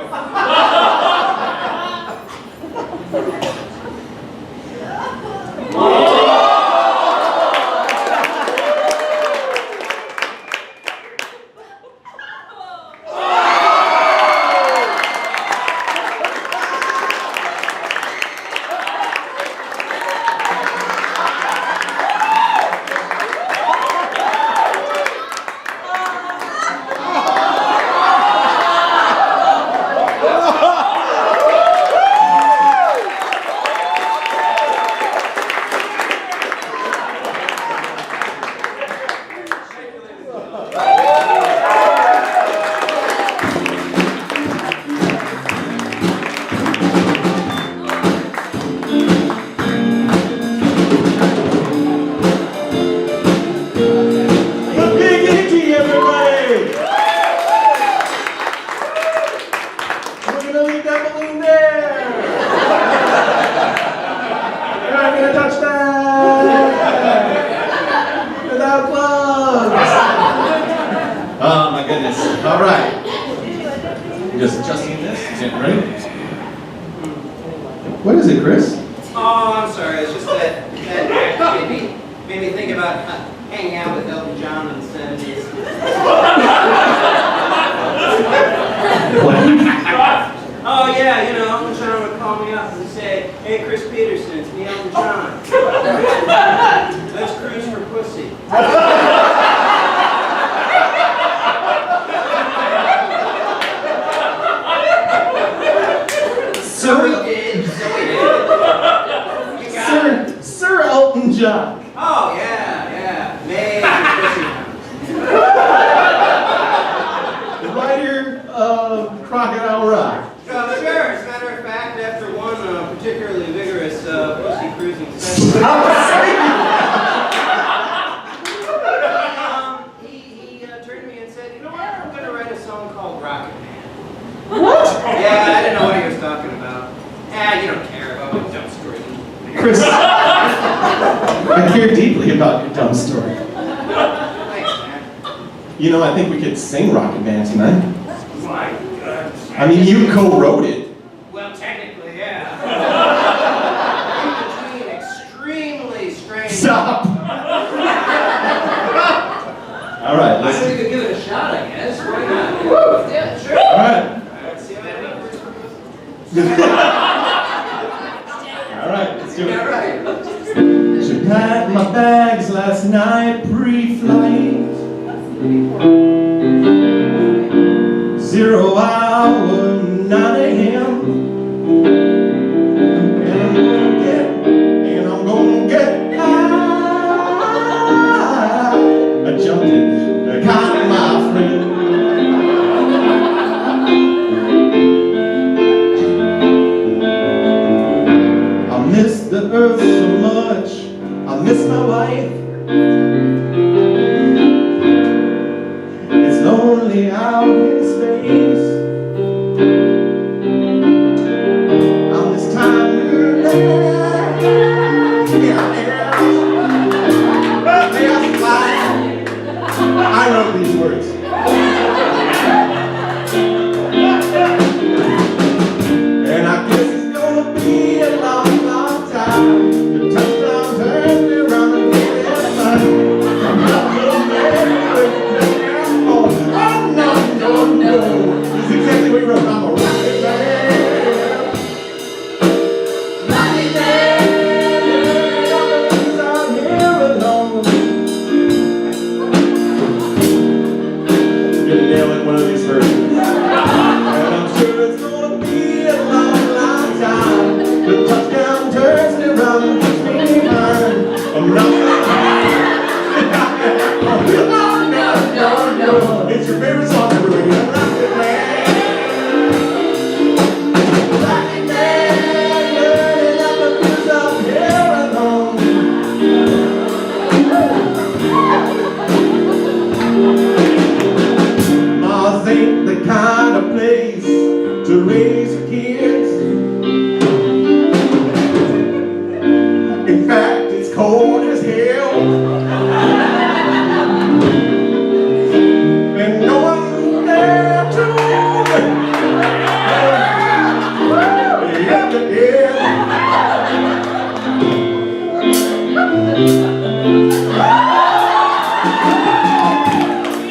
Speaker 3: Chris?
Speaker 13: Oh, I'm sorry. It's just that act made me think about hanging out with Elton John in the 70s. Oh yeah, you know, Elton John would call me up and say, "Hey, Chris Peterson, it's me, Elton John. Let's cruise for pussy." So we did.
Speaker 2: Sir Elton John.
Speaker 13: Oh yeah. Made pussy.
Speaker 2: Writer of Crocodile Rock.
Speaker 13: Oh, sure. As a matter of fact, after one particularly vigorous pussy cruising session, he turned to me and said, "You know what? I'm going to write a song called Rocket Man."
Speaker 2: What?
Speaker 13: Yeah, I didn't know what he was talking about. You don't care about my dumb story.
Speaker 2: Chris, I care deeply about your dumb story.
Speaker 13: Thanks, man.
Speaker 2: You know, I think we could sing Rocket Man tonight.
Speaker 11: My God.
Speaker 2: I mean, you co-wrote it.
Speaker 13: Well, technically, yeah. In between extremely strange.
Speaker 2: Stop! All right,
Speaker 13: I
Speaker 2: let's
Speaker 13: think we could give it a shot, I guess. Why not? Yeah, sure.
Speaker 2: All right.
Speaker 13: Let's see how that numbers.
Speaker 2: All right, let's do it.
Speaker 13: Yeah, right.
Speaker 2: She packed my bags last night pre-flight. 0 hour, 9 a.m. And I'm gonna get high. I jumped in the car, my friend. I miss the earth so much. I miss my wife. It's lonely out in space. On this time I wrote these words. And I guess it's gonna be a long, long time. The touchdown turns me around and get it fine. I'm not gonna make it. Oh, no. This is exactly what you wrote. I'm a rocket man. Rocket man. I'm here alone. You're gonna nail it one of these versions. And I'm sure it's gonna be a long, long time. The touchdown turns me around and puts me behind. I'm not no. It's your favorite song ever. Rocket Man. Rocket Man, learning up the blues up here alone. Mars ain't the kind of place to raise your kids. In fact, it's cold as hell. And no one's there to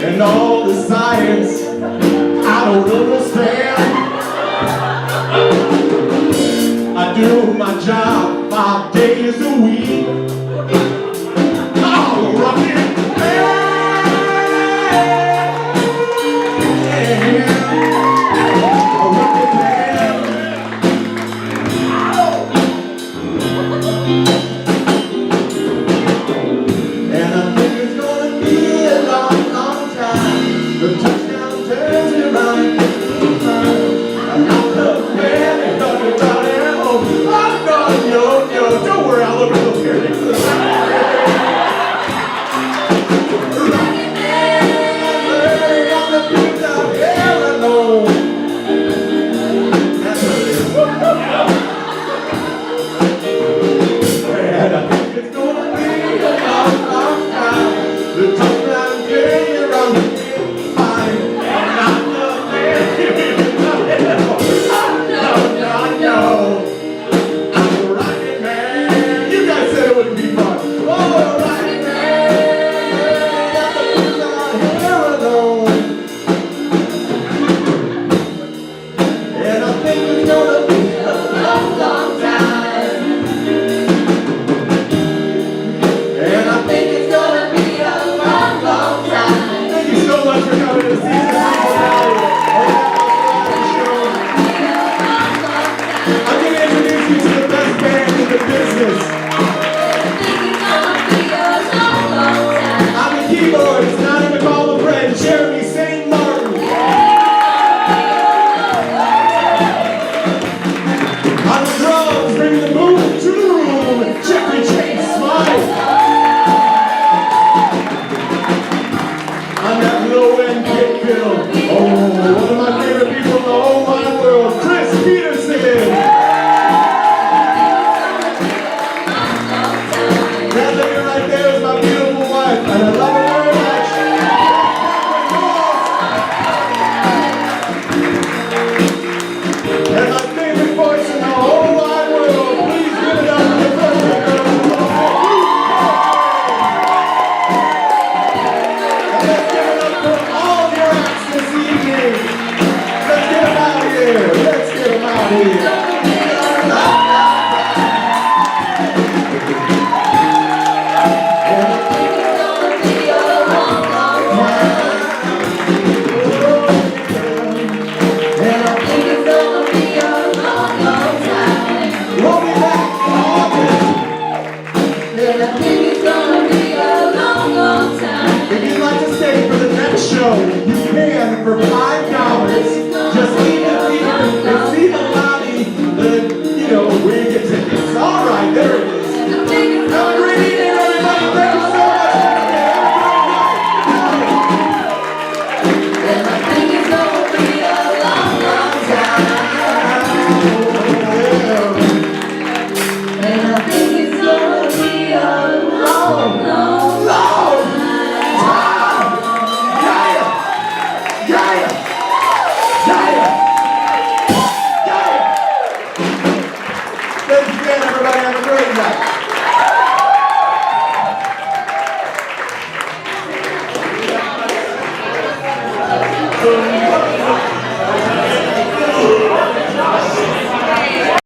Speaker 2: and all the science I don't understand. I do my job 5 days a week. I'm a rocket man. A rocket man. And I think it's gonna be a long, long time. The touchdown turns me around and gets me fine. I'm not the man and talking about it at home. I'm not, no, don't worry, I'll look real here.
Speaker 9: So you can, for $5, just leave the theater and see the lobby, where you get tickets. All right, there it is. Have a great evening, everybody. Thank you so much.
Speaker 14: And I think it's gonna be a long, long time. And I think it's gonna be a long, long, long time.
Speaker 9: Yeah! Yeah! Yeah!